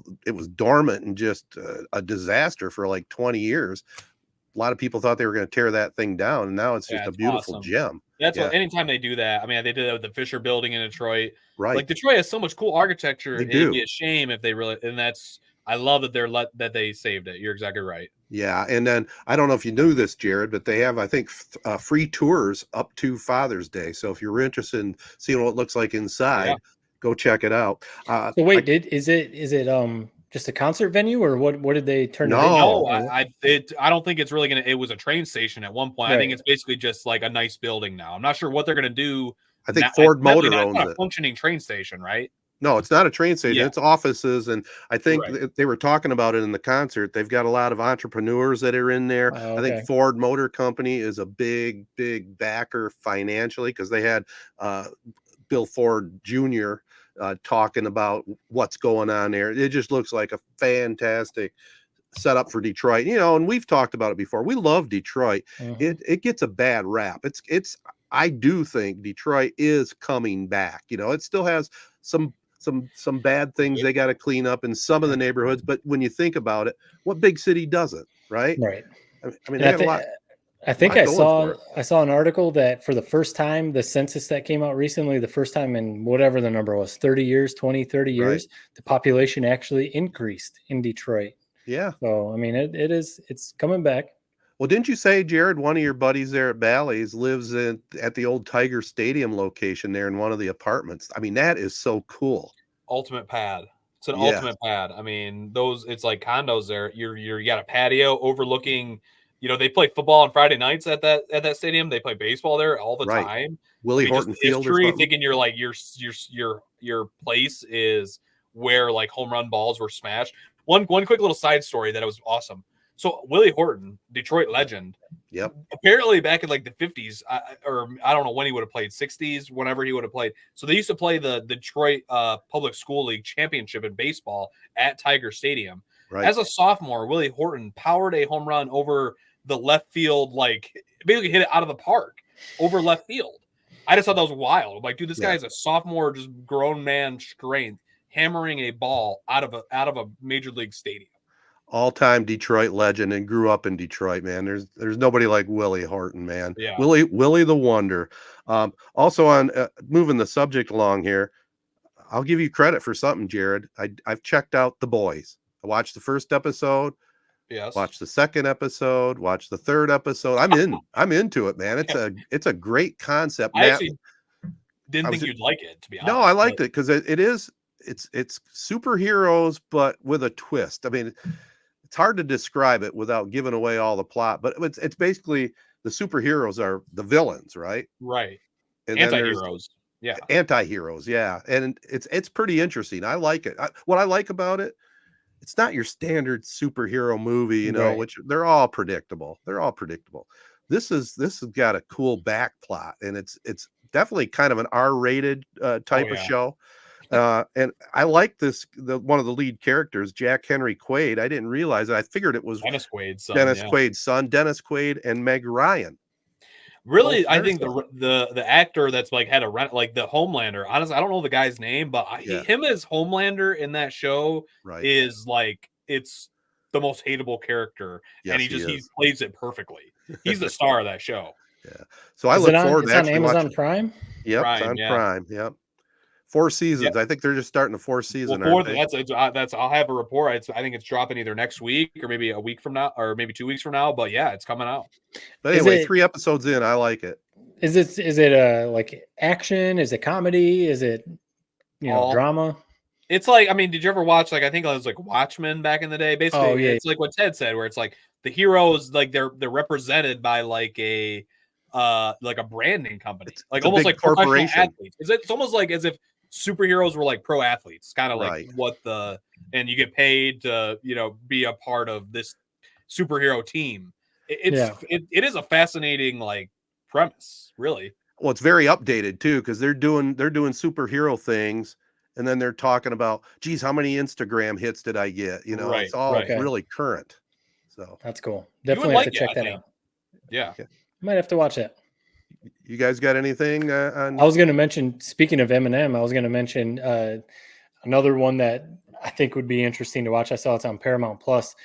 A: dormant and just a disaster for like 20 years. A lot of people thought they were going to tear that thing down, and now it's just a beautiful gem.
C: That's what anytime they do that. I mean, they did that with the Fisher Building in Detroit. Right. Like Detroit has so much cool architecture. It'd be a shame if they really, and I love that that they saved it. You're exactly right.
A: Yeah, and then I don't know if you knew this, Jared, but they have, I think, free tours up to Father's Day. So if you're interested in seeing what it looks like inside, go check it out.
B: So wait, is it just a concert venue, or what did they turn it into?
C: No, I don't think it's really gonna. It was a train station at one point. I think it's basically just like a nice building now. I'm not sure what they're gonna do.
A: I think Ford Motor owns it.
C: It's not a functioning train station, right?
A: No, it's not a train station. It's offices. And I think they were talking about it in the concert. They've got a lot of entrepreneurs that are in there. I think Ford Motor Company is a big, big backer financially because they had Bill Ford Jr. Talking about what's going on there. It just looks like a fantastic setup for Detroit. And we've talked about it before. We love Detroit. It gets a bad rap. I do think Detroit is coming back. It still has some bad things they got to clean up in some of the neighborhoods, but when you think about it, what big city doesn't, right? I mean, they have a lot.
B: I think I saw an article that for the first time, the census that came out recently, the first time in whatever the number was, 30 years, 30 years, the population actually increased in Detroit.
A: Yeah.
B: So, I mean, it's coming back.
A: Well, didn't you say, Jared, one of your buddies there at Bally's lives at the old Tiger Stadium location there in one of the apartments? I mean, that is so cool.
C: Ultimate pad. It's an ultimate pad. I mean, it's like condos there. You got a patio overlooking. They play football on Friday nights at that stadium. They play baseball there all the time.
A: Willie Horton Field.
C: Thinking you're like your place is where like home run balls were smashed. One quick little side story that it was awesome. So Willie Horton, Detroit legend.
A: Yep.
C: Apparently back in like the 50s, or I don't know when he would have played, 60s, whenever he would have played. So they used to play the Detroit Public School League Championship in baseball at Tiger Stadium.
A: Right.
C: As a sophomore, Willie Horton powered a home run over the left field, like basically hit it out of the park over left field. I just thought that was wild. Like, dude, this guy is a sophomore, just grown man strength, hammering a ball out of a major league stadium.
A: All-time Detroit legend, and grew up in Detroit, man. There's nobody like Willie Horton, man.
C: Yeah.
A: Willie the Wonder. Also on moving the subject along here, I'll give you credit for something, Jared. I've checked out The Boys. I watched the first episode.
C: Yes.
A: Watched the second episode. Watched the third episode. I'm into it, man. It's a great concept.
C: I actually didn't think you'd like it, to be honest.
A: No, I liked it because it's superheroes, but with a twist. I mean, it's hard to describe it without giving away all the plot, but it's basically the superheroes are the villains, right?
C: Right.
A: And
C: anti-heroes. Yeah.
A: Anti-heroes, yeah. And it's pretty interesting. I like it. What I like about it, it's not your standard superhero movie, you know, which they're all predictable. This has got a cool back plot, and it's definitely kind of an R-rated type of show. And I like one of the lead characters, Jack Henry Quaid. I didn't realize it. I figured it was
C: Dennis Quaid's son. Dennis Quaid and Meg Ryan. Really, I think the actor that's like had a rent, like the Homelander. Honestly, I don't know the guy's name, but him as Homelander in that show is like, it's the most hateable character, and he plays it perfectly. He's the star of that show.
A: Yeah. So I look forward to actually
B: Amazon
A: watching
B: Prime.
A: Yep, Prime, it's on Prime. Yep. 4 seasons. I think they're just starting the 4th season.
C: Well, that's I'll have a report. I think it's dropping either next week or maybe a week from now, or maybe 2 weeks from now. But yeah, it's coming out.
A: But anyway, 3 episodes in, I like it.
B: Is it like action? Is it comedy? Is it drama?
C: It's like, I mean, did you ever watch, like, I think it was like Watchmen back in the day? Basically, it's like what Ted said, where it's like the heroes, like they're represented by like a branding company, like almost like corporation athletes. It's almost like as if superheroes were like pro athletes, kind of like and you get paid to be a part of this superhero team. It is a fascinating like premise, really.
A: Well, it's very updated too, because they're doing superhero things, and then they're talking about, geez, how many Instagram hits did I get? It's all really current. So
B: that's cool. Definitely have to check that out.
C: Yeah.
B: Might have to watch it.
A: You guys got anything on?
B: I was going to mention, speaking of Eminem, I was going to mention another one that I think would be interesting to watch. I saw it's on Paramount Plus.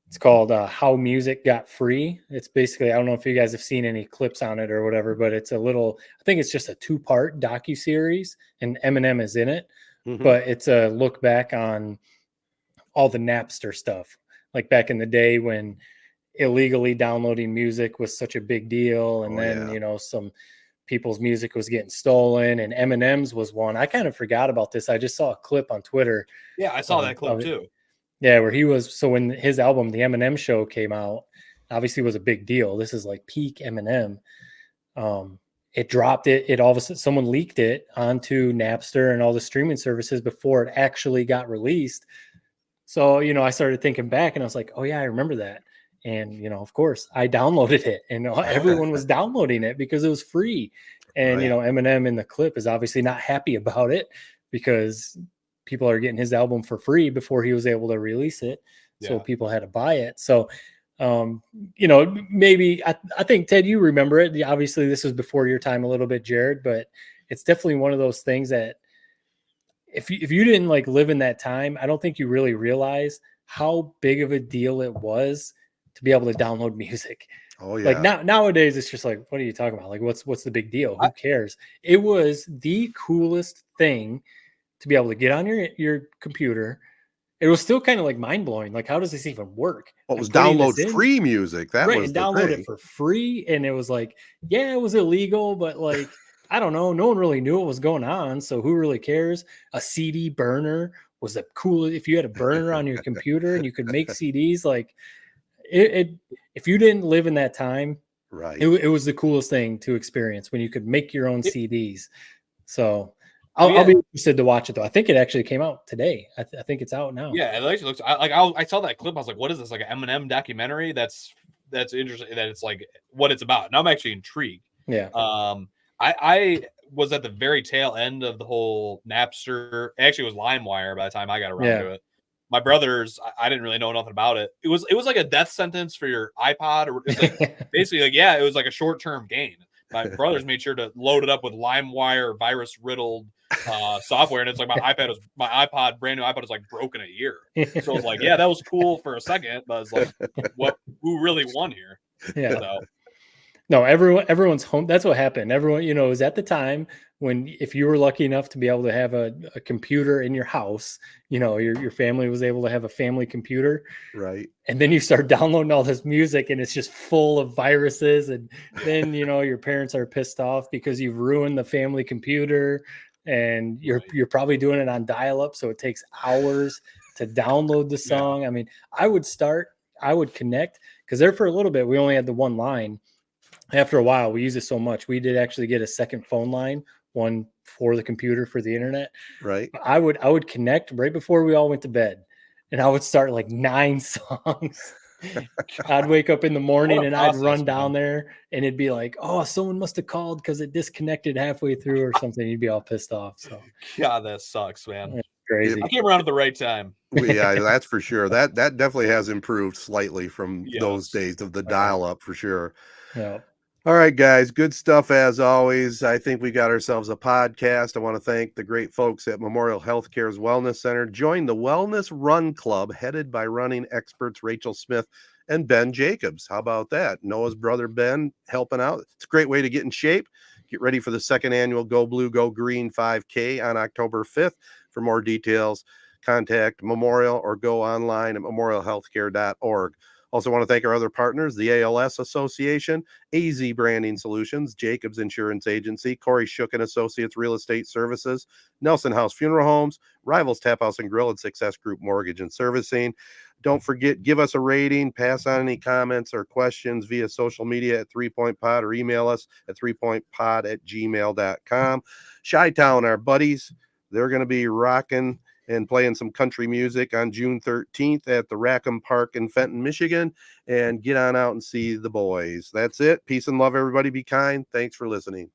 B: It's called How Music Got Free. It's basically, I don't know if you guys have seen any clips on it or whatever, but it's I think it's just a 2-part docuseries, and Eminem is in it. Mm-hmm. But it's a look back on all the Napster stuff, like back in the day when illegally downloading music was such a big deal, and some people's music was getting stolen, and Eminem's was one. I kind of forgot about this. I just saw a clip on Twitter.
C: Yeah, I saw that clip too.
B: Yeah, where he was. So when his album, The Eminem Show, came out, obviously was a big deal. This is like peak Eminem. It dropped it. It all of a sudden, someone leaked it onto Napster and all the streaming services before it actually got released. So, I started thinking back, and I was like, oh yeah, I remember that. And, of course, I downloaded it, and everyone was downloading it because it was free. And, Eminem in the clip is obviously not happy about it because people are getting his album for free before he was able to release it. So people had to buy it. So, maybe I think, Ted, you remember it. Obviously, this was before your time a little bit, Jared, but it's definitely one of those things that if you didn't like live in that time, I don't think you really realize how big of a deal it was to be able to download music.
A: Oh yeah.
B: Like nowadays it's just like, what are you talking about? Like what's the big deal? Who cares? It was the coolest thing to be able to get on your computer. It was still kind of like mind blowing. Like, how does this even work?
A: Well, it was download free music. That was the
B: download
A: thing.
B: It for free. And it was like, yeah, it was illegal, but like, I don't know. No one really knew what was going on. So who really cares? A CD burner was the coolest. If you had a burner on your computer and you could make CDs, like if you didn't live in that time,
A: right,
B: it was the coolest thing to experience when you could make your own CDs. So I'll be interested to watch it though. I think it actually came out today. I think it's out now.
C: Yeah, it actually looks I saw that clip. I was like, what is this? Like an Eminem documentary? That's interesting that it's like what it's about. Now I'm actually intrigued.
B: Yeah.
C: I was at the very tail end of the whole Napster. Actually, it was LimeWire by the time I got around to it. My brothers, I didn't really know nothing about it. It was like a death sentence for your iPod, or it's like basically like it was like a short-term gain. My brothers made sure to load it up with LimeWire virus-riddled software, and it's like my iPod, brand new iPod, is like broken a year. So I was like, yeah, that was cool for a second, but it's like, who really won here?
B: Yeah.
C: So,
B: no, everyone's home. That's what happened. Everyone, it was at the time when, if you were lucky enough to be able to have a computer in your house, your family was able to have a family computer.
A: Right.
B: And then you start downloading all this music and it's just full of viruses. And then, your parents are pissed off because you've ruined the family computer, and you're probably doing it on dial-up. So it takes hours to download the song. Yeah. I mean, I would connect, because there for a little bit, we only had the one line. After a while, we use it so much, we did actually get a second phone line, one for the computer, for the internet.
A: Right.
B: I would connect right before we all went to bed, and I would start like 9 songs. I'd wake up in the morning and I'd run down there, and it'd be like, oh, someone must have called because it disconnected halfway through or something. You'd be all pissed off. So
C: yeah, that sucks, man.
B: That's crazy.
C: I came around at the right time.
A: Yeah, that's for sure. That definitely has improved slightly from those days of the dial-up, for sure.
B: Yeah.
A: All right, guys, good stuff as always. I think we got ourselves a podcast. I want to thank the great folks at Memorial Healthcare's Wellness Center. Join the Wellness Run Club, headed by running experts Rachel Smith and Ben Jacobs. How about that? Noah's brother Ben helping out. It's a great way to get in shape. Get ready for the second annual Go Blue, Go Green 5K on October 5th. For more details, contact Memorial or go online at memorialhealthcare.org. Also want to thank our other partners, the ALS Association, AZee Branding Solutions, Jacobs Insurance Agency, Kori Shook and Associates Real Estate Services, Nelson House Funeral Homes, Rivals Taphouse and Grille, and Success Group Mortgage and Servicing. Don't forget, give us a rating, pass on any comments or questions via social media at 3point Pod, or email us at 3pointpod@gmail.com. Chi-Town, our buddies, they're going to be rocking and playing some country music on June 13th at the Rackham Park in Fenton, Michigan. And get on out and see the boys. That's it. Peace and love, everybody. Be kind. Thanks for listening.